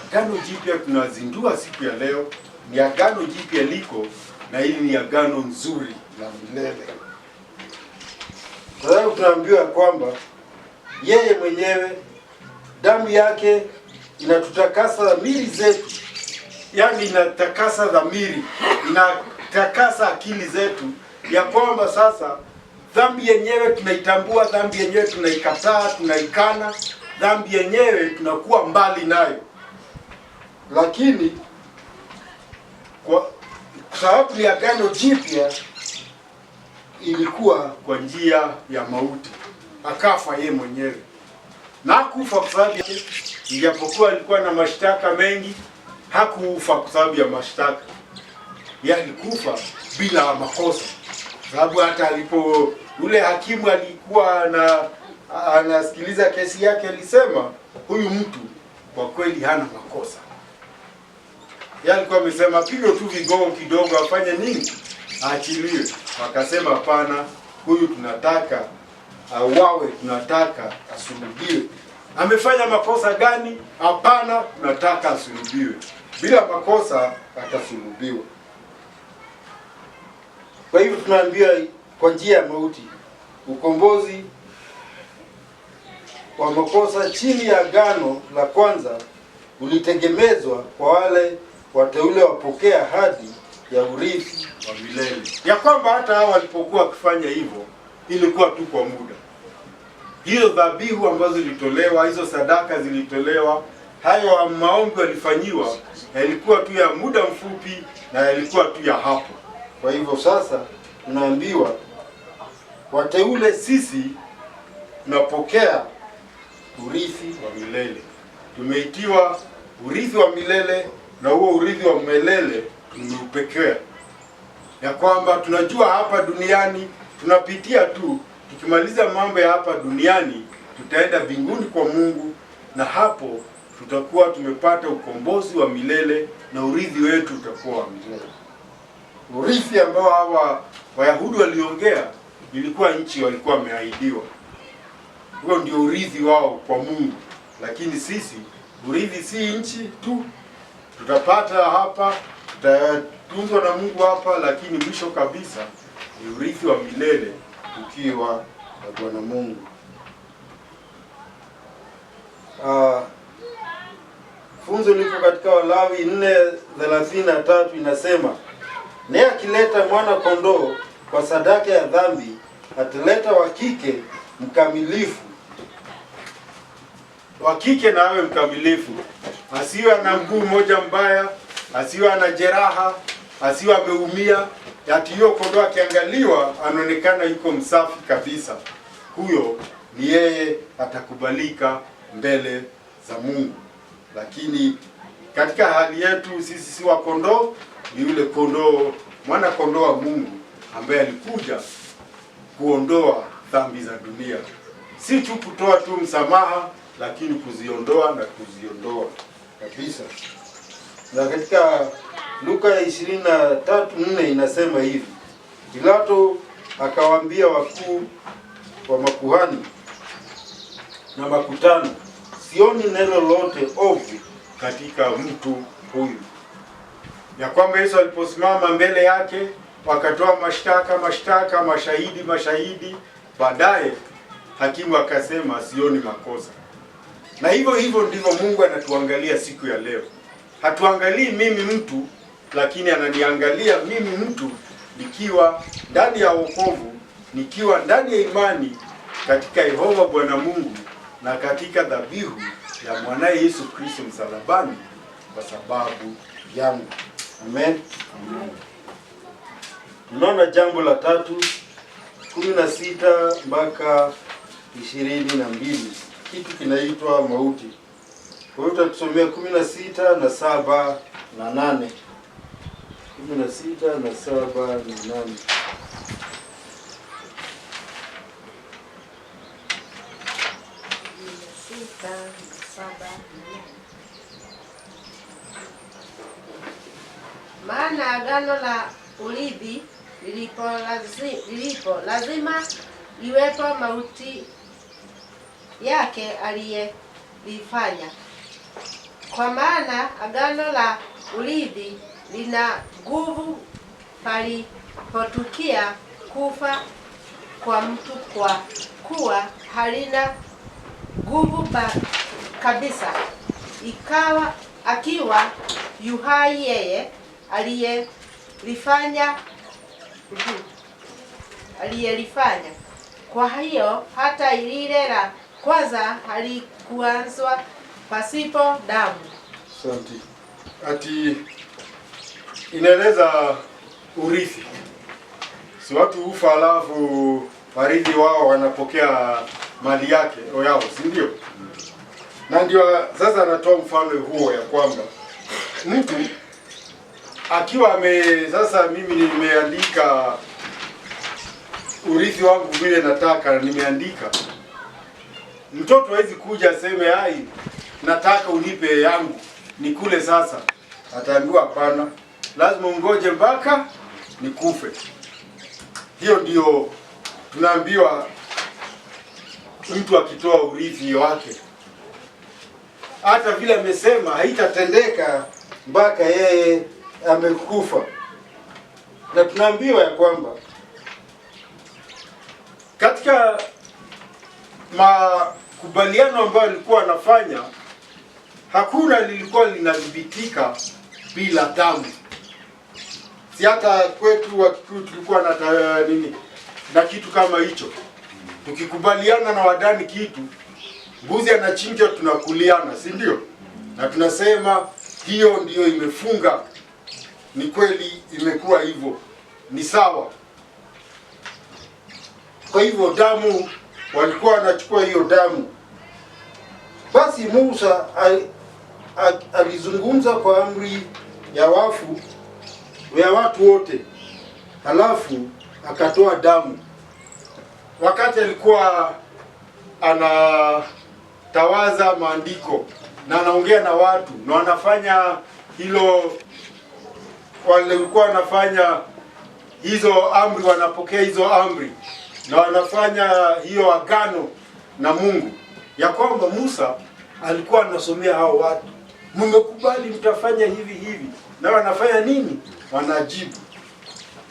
agano jipya tunazindua siku ya leo. Ni agano jipya liko, na hili ni agano nzuri la milele. Kwa hiyo tunaambiwa kwamba yeye mwenyewe damu yake inatutakasa dhamiri zetu, yani inatakasa dhamiri, inatakasa akili zetu, ya kwamba sasa dhambi yenyewe tunaitambua, dhambi yenyewe tunaikataa, tunaikana, dhambi yenyewe tunakuwa mbali nayo. Lakini kwa sababu ya agano jipya ilikuwa kwa njia ya mauti, akafa yeye mwenyewe, na hakufa kwa sababu ijapokuwa alikuwa na mashtaka mengi, hakufa kwa sababu ya mashtaka. Yeye alikufa bila makosa, sababu hata ule hakimu alikuwa anasikiliza kesi yake, alisema huyu mtu kwa kweli hana makosa. Yeye alikuwa amesema pigo tu vigongo kidogo, afanye nini? Aachiliwe. Wakasema hapana, huyu tunataka auawe, tunataka asulubiwe. Amefanya makosa gani? Hapana, tunataka asulubiwe. Bila makosa atasulubiwa. Kwa hivyo tunaambiwa kwa njia ya mauti, ukombozi wa makosa chini ya agano la kwanza ulitegemezwa kwa wale wateule wapokea ahadi ya urithi wa milele. Ya kwamba hata hao walipokuwa wakifanya hivyo ilikuwa tu kwa muda. Hizo dhabihu ambazo zilitolewa, hizo sadaka zilitolewa, hayo maombi walifanyiwa, yalikuwa tu ya muda mfupi na yalikuwa tu ya hapo. Kwa hivyo sasa tunaambiwa wateule sisi tunapokea urithi wa milele. Tumeitiwa urithi wa milele, na huo urithi wa milele tumeupekea. Ya kwamba tunajua hapa duniani tunapitia tu, tukimaliza mambo ya hapa duniani tutaenda mbinguni kwa Mungu, na hapo tutakuwa tumepata ukombozi wa milele na urithi wetu utakuwa wa milele. Urithi ambao hawa Wayahudi waliongea ilikuwa nchi walikuwa wameahidiwa. Huo ndio urithi wao kwa Mungu. Lakini sisi urithi si nchi tu, tutapata hapa, tutatunzwa na Mungu hapa, lakini mwisho kabisa ni urithi wa milele ukiwa na Bwana Mungu. funzo liko katika Walawi 4:33 inasema, naye akileta mwana kondoo kwa sadaka ya dhambi, ataleta wa kike mkamilifu. Wa kike na awe mkamilifu, asiwe ana mguu mmoja mbaya, asiwe ana jeraha, asiwe ameumia. Ati hiyo kondoo akiangaliwa anaonekana yuko msafi kabisa, huyo ni yeye atakubalika mbele za Mungu. Lakini katika hali yetu sisi si wa kondoo, ni yule kondoo, mwana kondoo wa Mungu ambaye alikuja kuondoa dhambi za dunia. Si tu kutoa tu msamaha, lakini kuziondoa na kuziondoa kabisa. Na katika Luka 23:4 inasema hivi, Pilato akawaambia wakuu wa makuhani na makutano, sioni neno lolote ovu katika mtu huyu. Ya kwamba Yesu aliposimama mbele yake wakatoa mashtaka, mashahidi, baadaye hakimu akasema sioni makosa. Na hivyo ndivyo Mungu anatuangalia siku ya leo. Hatuangalii mimi mtu, lakini ananiangalia mimi mtu nikiwa ndani ya wokovu, nikiwa ndani ya imani katika Yehova Bwana Mungu na katika dhabihu ya mwanae Yesu Kristo msalabani kwa sababu yangu. Amen. Tunaona jambo la tatu, 16 mpaka 22, kitu kinaitwa mauti. Kwa hiyo tutasomea 16 na 7 na 8. 16 na 7 na 8. Maana agano la urithi lilipo lazima iwepo mauti yake aliyelifanya. Kwa maana agano la urithi lina nguvu palipotukia kufa kwa mtu, kwa kuwa halina nguvu kabisa akiwa yuhai yeye aliyelifanya. Kwa hiyo hata lile la kwanza halikuanzwa pasipo damu. Asante. Ati inaeleza urithi. Si watu hufa alafu warithi wao wanapokea mali yake yao, si ndio? Na ndio sasa anatoa mfano huo ya kwamba mtu akiwa sasa mimi nimeandika urithi wangu vile nataka, nimeandika. Mtoto hawezi kuja aseme hai nataka unipe yangu nikule sasa. Ataambiwa hapana, lazima ungoje mpaka nikufe. Hiyo ndio tunaambiwa mtu akitoa urithi wake. Hata vile amesema haitatendeka mpaka yeye amekufa. Na tunaambiwa ya kwamba katika makubaliano ambayo alikuwa anafanya, hakuna lilikuwa linadhibitika bila damu. Si hata kwetu Wakikuyu tulikuwa na na kitu kama hicho. Tukikubaliana na wadani kitu, mbuzi anachinja tunakuliana, si ndio? Na tunasema hiyo ndiyo imefunga. Ni kweli imekuwa hivyo. Ni sawa. Kwa hivyo damu, walikuwa wanachukua hiyo damu. Basi Musa alizungumza kwa amri ya wafu ya watu wote, halafu akatoa damu. Wakati alikuwa anatawaza maandiko na anaongea na watu na wanafanya hilo, wale walikuwa wanafanya hizo amri, wanapokea hizo amri na wanafanya hiyo agano na Mungu, ya kwamba Musa alikuwa anasomea hao watu, mmekubali mtafanya hivi, na wanafanya nini? Wanajibu,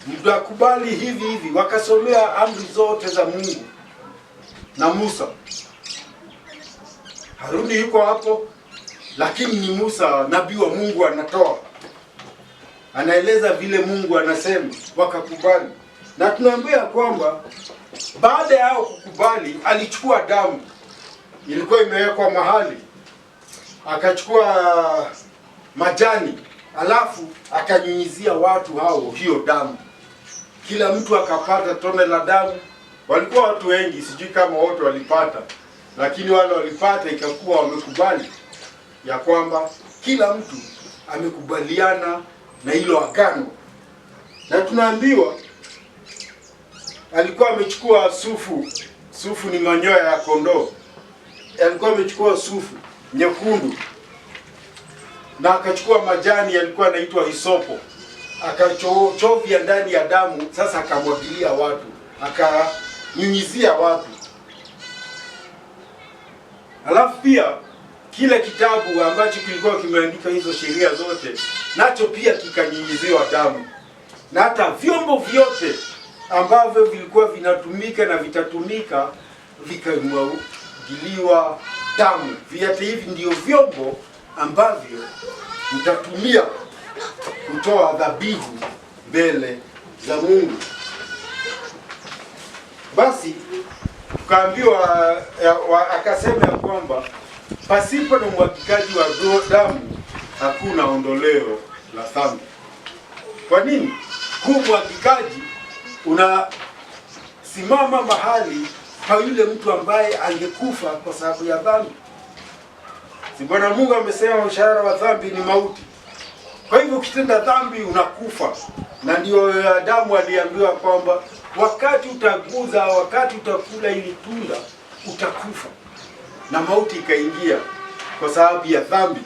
mtakubali hivi. Wakasomea amri zote za Mungu na Musa. Haruni yuko hapo lakini ni Musa nabii wa Mungu anatoa, anaeleza vile Mungu anasema, wakakubali. Na tunaambia kwamba baada ya hao kukubali, alichukua damu ilikuwa imewekwa mahali, akachukua majani, alafu akanyunyizia watu hao hiyo damu. Kila mtu akapata tone la damu. Walikuwa watu wengi, sijui kama wote walipata, lakini wale walipata ikakuwa wamekubali ya kwamba kila mtu amekubaliana na hilo agano. Na tunaambiwa alikuwa amechukua sufu. Sufu ni manyoya ya kondoo. Alikuwa amechukua sufu nyekundu na akachukua majani yalikuwa yanaitwa hisopo, akachovya ndani ya damu. Sasa akamwagilia watu, akanyunyizia watu. Alafu pia kile kitabu ambacho kilikuwa kimeandika hizo sheria zote, nacho pia kikanyunyiziwa damu. Na hata vyombo vyote ambavyo vilikuwa vinatumika na vitatumika vikamwagiliwa damu. Vyote hivi ndio vyombo ambavyo mtatumia kutoa dhabihu mbele za Mungu. Basi tukaambiwa, akasema ya kwamba pasipo na mwagikaji wa damu hakuna ondoleo la dhambi. Kwa nini? Huu mwagikaji unasimama mahali pa yule mtu ambaye angekufa kwa sababu ya dhambi. Si Bwana Mungu amesema mshahara wa dhambi ni mauti. Kwa hivyo ukitenda dhambi unakufa. Na ndio Adamu aliambiwa kwamba wakati utaguza, wakati utakula ili tunda utakufa. Na mauti ikaingia kwa sababu ya dhambi.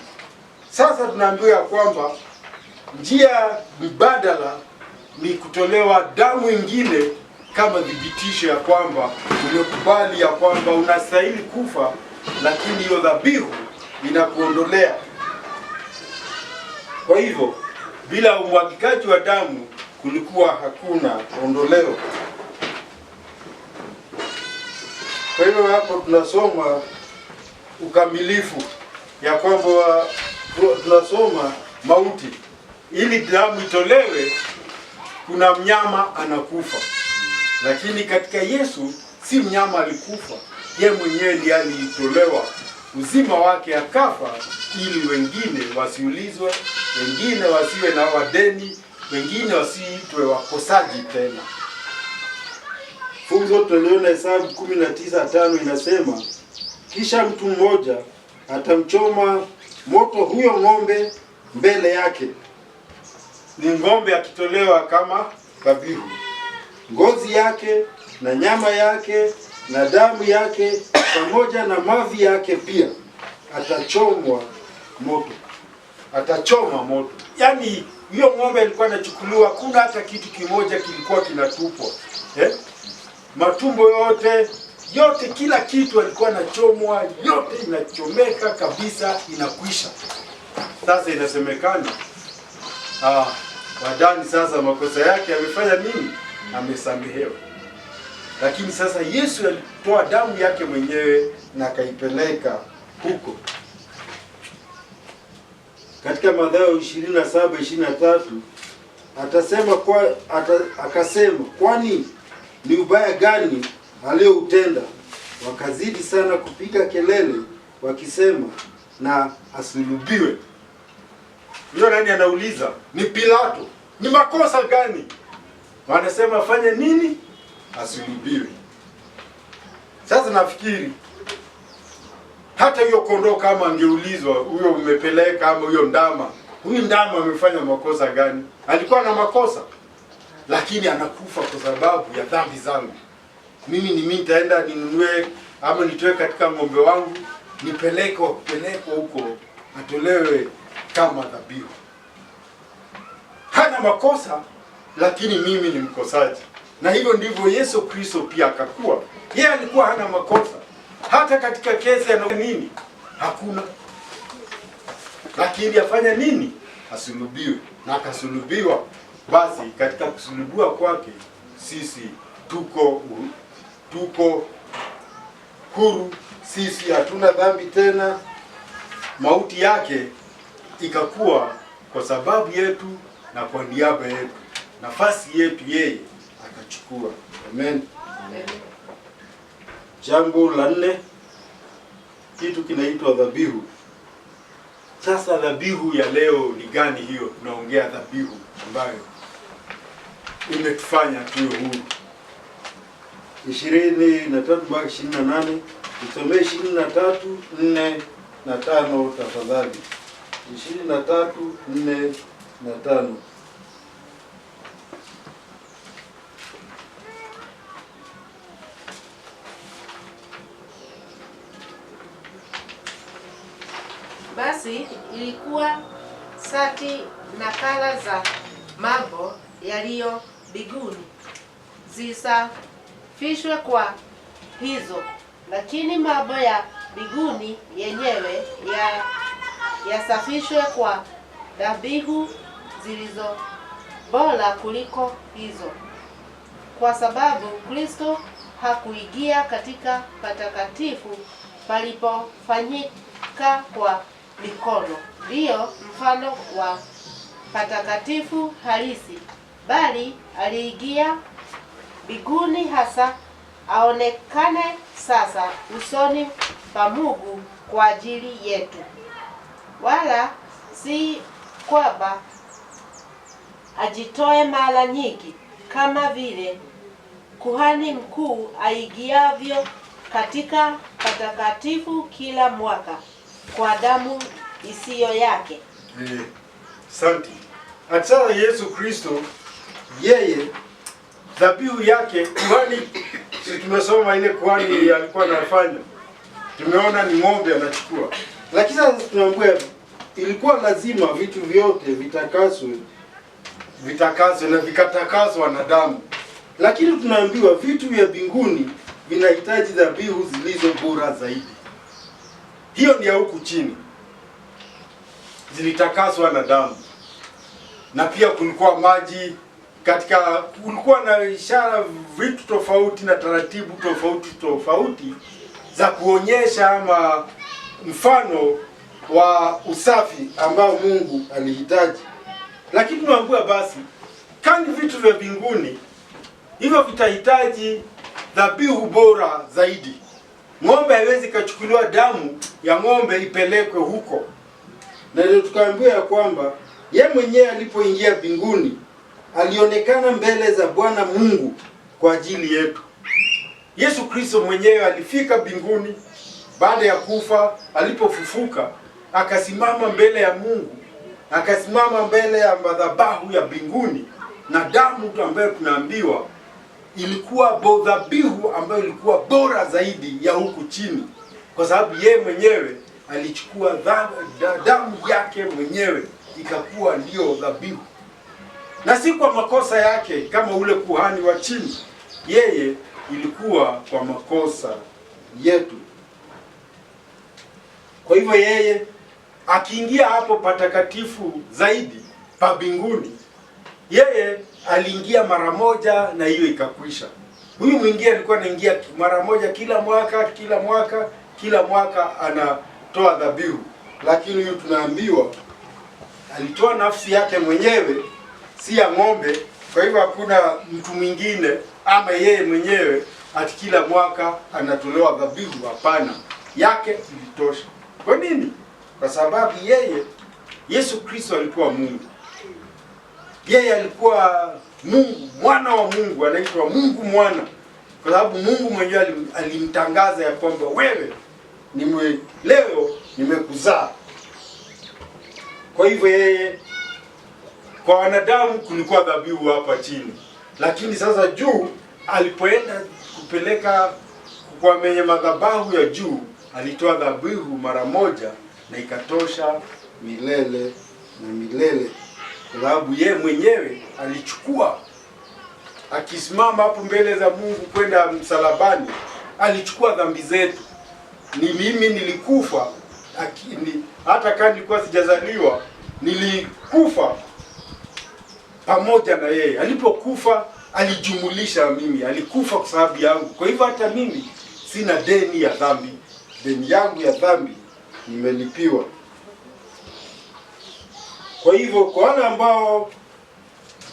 Sasa tunaambiwa kwamba njia mbadala ni kutolewa damu ingine kama dhibitisho ya kwamba umekubali ya kwamba unastahili kufa, lakini hiyo dhabihu inakuondolea. Kwa hivyo bila umwagikaji wa damu kulikuwa hakuna ondoleo. Kwa hivyo hapo tunasoma ukamilifu ya kwamba tunasoma mauti. Ili damu itolewe kuna mnyama anakufa. Lakini katika Yesu si mnyama alikufa, yeye mwenyewe ndiye alitolewa uzima wake akafa, ili wengine wasiulizwe, wengine wasiwe na wadeni, wengine wasiitwe wakosaji tena. Funzo tuliona Hesabu 19:5 inasema, kisha mtu mmoja atamchoma moto huyo ng'ombe mbele yake. Ni ng'ombe akitolewa kama dhabihu. Ngozi yake na nyama yake na damu yake pamoja na mavi yake pia atachomwa moto. Atachoma moto. Yaani hiyo ng'ombe alikuwa anachukuliwa, kuna hata kitu kimoja kilikuwa kinatupwa. Matumbo yote kila kitu alikuwa anachomwa, yote inachomeka kabisa, inakwisha. Sasa inasemekana Wadani sasa makosa yake amefanya nini? Amesamehewa. Lakini sasa Yesu alitoa damu yake mwenyewe na akaipeleka huko. Katika Mathayo 27:23 akasema, kwani ni ubaya gani alioutenda? Wakazidi sana kupiga kelele wakisema, na asulubiwe. Ndio nani anauliza? Ni Pilato. Ni makosa gani? Wanasema afanye nini? Asulubiwe. Sasa nafikiri hata hiyo kondoo kama angeulizwa, huyo umepeleka ama huyo ndama, huyu ndama amefanya makosa gani? Alikuwa na makosa, lakini anakufa kwa sababu ya dhambi zangu. Mimi nitaenda ninunue ama nitoe katika ng'ombe wangu, nipeleke huko atolewe kama dhabihu. Hana makosa, lakini mimi ni mkosaji. Na hivyo ndivyo Yesu Kristo pia akakuwa. Yeye alikuwa hana makosa. Hata katika kesi ana nini? Hakuna. Lakini afanya nini? Asulubiwe. Na akasulubiwa. Basi katika kusulubiwa kwake sisi tuko huru. Sisi hatuna dhambi tena. mauti yake ikakuwa kwa sababu yetu na kwa niaba yetu, nafasi yetu yeye akachukua. Amen. Amen. Jambo la 4, kitu kinaitwa dhabihu. Sasa dhabihu ya leo ni gani hiyo? Tunaongea dhabihu ambayo imetufanya tuwe huru. 23:28, tusomee 23:4 na 5 tafadhali. 23:4 na 5. Basi ilikuwa sati nakala za mambo yaliyo mbinguni zisafishwe kwa hizo, lakini mambo ya mbinguni yenyewe yasafishwe kwa dhabihu zilizo bora kuliko hizo, kwa sababu Kristo hakuingia katika patakatifu palipofanyika kwa mikono, ndiyo mfano wa patakatifu halisi, bali aliingia mbinguni hasa aonekane sasa usoni pa Mungu kwa ajili yetu. Wala si kwamba ajitoe mara nyingi kama vile kuhani mkuu aingiavyo katika patakatifu kila mwaka kwa damu isiyo yake. Asante. Hata Yesu Kristo yeye dhabihu yake kuhani, tumesoma ile kuhani alikuwa anafanya, tumeona ni ng'ombe anachukua, lakini sasa tunaambiwa ilikuwa lazima vitu vyote vitakaswe na vikatakaswa na damu, lakini tunaambiwa vitu vya mbinguni vinahitaji dhabihu zilizo bora zaidi. Hiyo ni ya huku chini, zilitakaswa na damu, na pia kulikuwa maji kulikuwa na ishara, vitu tofauti na taratibu tofauti za kuonyesha ama mfano wa usafi ambao Mungu alihitaji. Lakini tunaambiwa basi kani vitu vya mbinguni hivyo vitahitaji dhabihu bora zaidi. Ng'ombe haiwezi kachukuliwa damu ya ng'ombe ipelekwe huko, na ndio tukaambiwa ya kwamba ye mwenyewe alipoingia mbinguni alionekana mbele za Bwana Mungu kwa ajili yetu. Yesu Kristo mwenyewe alifika mbinguni baada ya kufa, alipofufuka akasimama mbele ya Mungu, akasimama mbele ya madhabahu ya mbinguni, na damu ambayo tunaambiwa ilikuwa dhabihu ambayo ilikuwa bora zaidi ya huku chini, kwa sababu yeye mwenyewe alichukua damu yake mwenyewe ikakuwa ndiyo dhabihu, na si kwa makosa yake kama ule kuhani wa chini. Yeye ilikuwa kwa makosa yetu. Kwa hivyo yeye akiingia hapo patakatifu zaidi pa mbinguni, yeye aliingia mara moja na hiyo ikakwisha. Huyu mwingine alikuwa anaingia mara moja kila mwaka anatoa dhabihu, lakini huyu tunaambiwa alitoa nafsi yake mwenyewe, si ya ng'ombe. Kwa hivyo hakuna mtu mwingine ama yeye mwenyewe ati kila mwaka anatolewa dhabihu. Hapana, yake ilitosha. Kwa nini? Kwa sababu yeye Yesu Kristo alikuwa Mungu. Yeye alikuwa Mungu, mwana wa Mungu, anaitwa Mungu mwana, kwa sababu Mungu mwenyewe alimtangaza ya kwamba wewe leo nimekuzaa. Kwa hivyo yeye, kwa wanadamu kulikuwa dhabihu hapa chini, lakini sasa juu alipoenda kupeleka kwa mwenye madhabahu ya juu, alitoa dhabihu mara moja na ikatosha milele na milele, kwa sababu yeye mwenyewe alichukua, akisimama hapo mbele za Mungu kwenda msalabani, alichukua dhambi zetu. Ni mimi nilikufa, hata kama nilikuwa sijazaliwa, nilikufa pamoja na yeye. Alipokufa alijumulisha mimi, alikufa kwa sababu yangu. Kwa hivyo hata mimi sina deni ya dhambi, deni yangu ya dhambi nimelipiwa. Kwa hivyo kwa wale ambao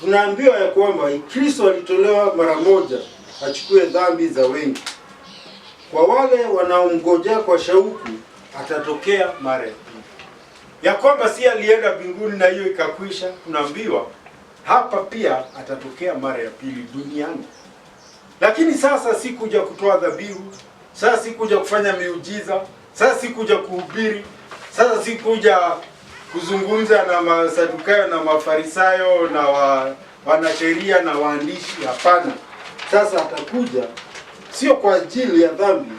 tunaambiwa ya kwamba Kristo alitolewa mara moja achukue dhambi za wengi, kwa wale wanaomngojea kwa shauku atatokea mara ya pili. Ya kwamba si alienda mbinguni na hiyo ikakwisha, tunaambiwa hapa pia atatokea mara ya pili duniani. Lakini sasa si kuja kutoa dhabihu, sasa si kuja kufanya miujiza, sasa si kuja kuhubiri, sasa si kuja kuzungumza na Masadukayo na Mafarisayo na wanasheria na waandishi. Hapana. Sasa atakuja sio kwa ajili ya dhambi,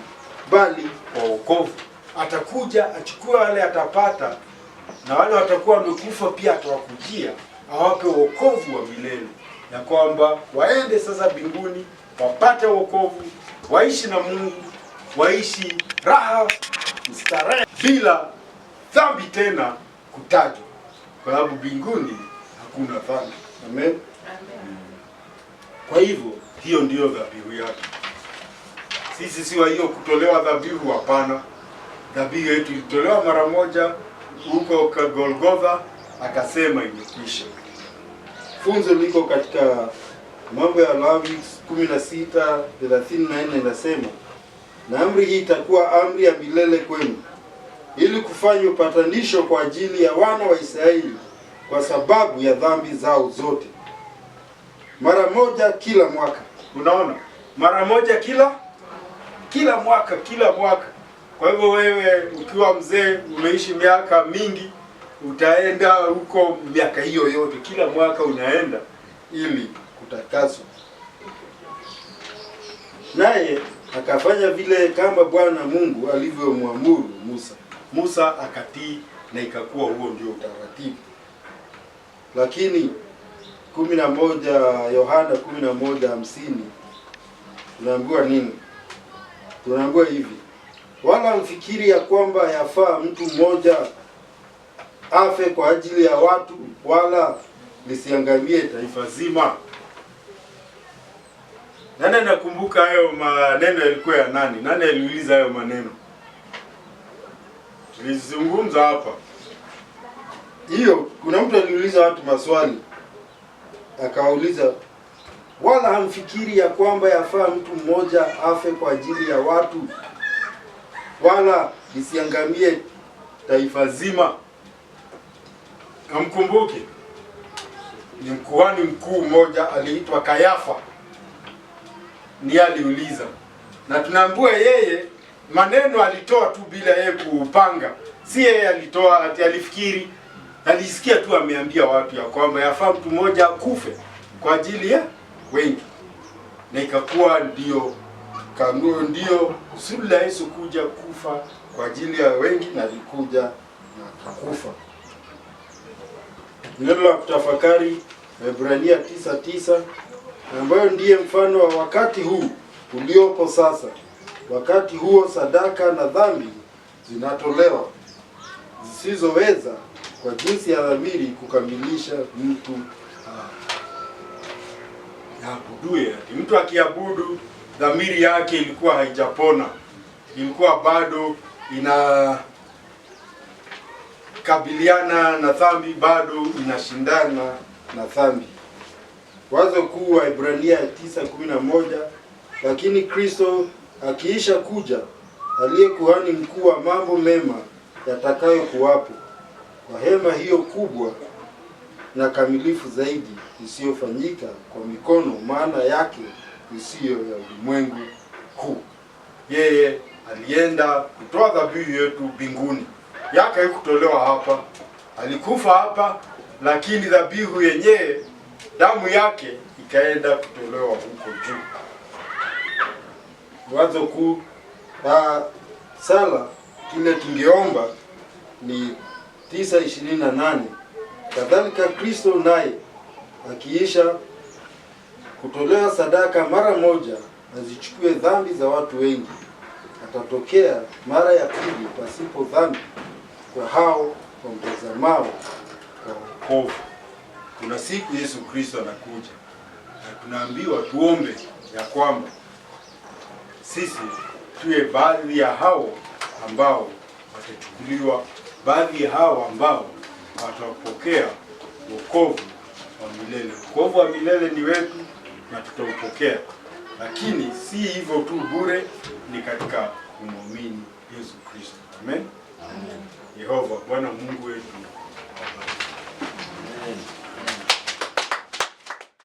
bali kwa wokovu. Atakuja achukue wale atapata, na wale watakuwa wamekufa pia atawakujia, awape wokovu wa milele, ya kwamba waende sasa mbinguni wapate wokovu, waishi na Mungu, waishi raha starehe bila dhambi tena kutajwa, kwa sababu mbinguni hakuna dhambi. Amen. Kwa hivyo hiyo ndiyo dhabihu yake. Sisi si wa hiyo kutolewa dhabihu, hapana. Dhabihu yetu ilitolewa mara moja huko kwa Golgotha, akasema imekwisha. Funzo liko katika Mambo ya Lawi 16:34 inasema, na amri hii itakuwa amri ya milele kwenu, ili kufanya upatanisho kwa ajili ya wana wa Israeli kwa sababu ya dhambi zao zote, mara moja kila mwaka. Unaona, mara moja kila mwaka. Kwa hivyo wewe ukiwa mzee umeishi miaka mingi, utaenda huko miaka hiyo yote, kila mwaka unaenda ili kutakaswa. Naye akafanya vile kama Bwana Mungu alivyomwamuru Musa. Musa akatii na ikakuwa huo ndio utaratibu. Lakini 11 Yohana 11:50 tunaambiwa nini? Tunaambiwa hivi, wala mfikiri ya kwamba yafaa mtu mmoja afe kwa ajili ya watu, wala lisiangamie taifa zima. Nani nakumbuka hayo maneno yalikuwa ya nani? Nani aliuliza hayo maneno? Tulizungumza hapa. Hiyo kuna mtu aliuliza watu maswali. Akawauliza, wala hamfikiri ya kwamba yafaa mtu mmoja afe kwa ajili ya watu, wala lisiangamie taifa zima? Namkumbuke ni mkuhani mkuu mmoja aliitwa Kayafa, ndiye aliuliza, na tunaambiwa yeye maneno alitoa tu bila yeye kuupanga. Si yeye alitoa ati alifikiri, alisikia tu ameambia watu ya kwamba yafaa mtu mmoja akufe kwa ajili ya wengi, na ikakuwa ndio kanuni, ndio kusudi la Yesu kuja kufa kwa ajili ya wengi, na alikuja na kufa. Neno la kutafakari Waebrania 9:9, ambayo ndiye mfano wa wakati huu uliopo sasa. Wakati huo sadaka na dhambi zinatolewa zisizoweza kwa jinsi ya dhamiri kukamilisha mtu abuduye. Mtu akiabudu, dhamiri yake ilikuwa haijapona, ilikuwa bado inakabiliana na dhambi, bado inashindana na dhambi. Wazo kuu wa Waebrania 9:11, lakini Kristo akiisha kuja, aliye kuhani mkuu wa mambo mema yatakayo kuwapo, kwa hema hiyo kubwa na kamilifu zaidi, isiyofanyika kwa mikono, maana yake isiyo ya ulimwengu huu. Yeye alienda kutoa dhabihu yetu mbinguni. Yake haikutolewa hapa, alikufa hapa, lakini dhabihu yenyewe, damu yake ikaenda kutolewa huko juu. Wazo kuu sala kile tungeomba ni 9:28. Kadhalika Kristo naye akiisha kutolewa sadaka mara moja azichukue dhambi za watu wengi, atatokea mara ya pili pasipo dhambi kwa hao wamtazamao kwa wokovu. Kuna siku Yesu Kristo anakuja, na tunaambiwa tuombe ya kwamba sisi tuwe baadhi ya hao ambao watachukuliwa, baadhi ya hao ambao atapokea wokovu wa milele. Wokovu wa milele ni wetu na tutaupokea, lakini si hivyo tu bure, ni katika kumwamini Yesu Kristo. Amen. Yehova Bwana Mungu wetu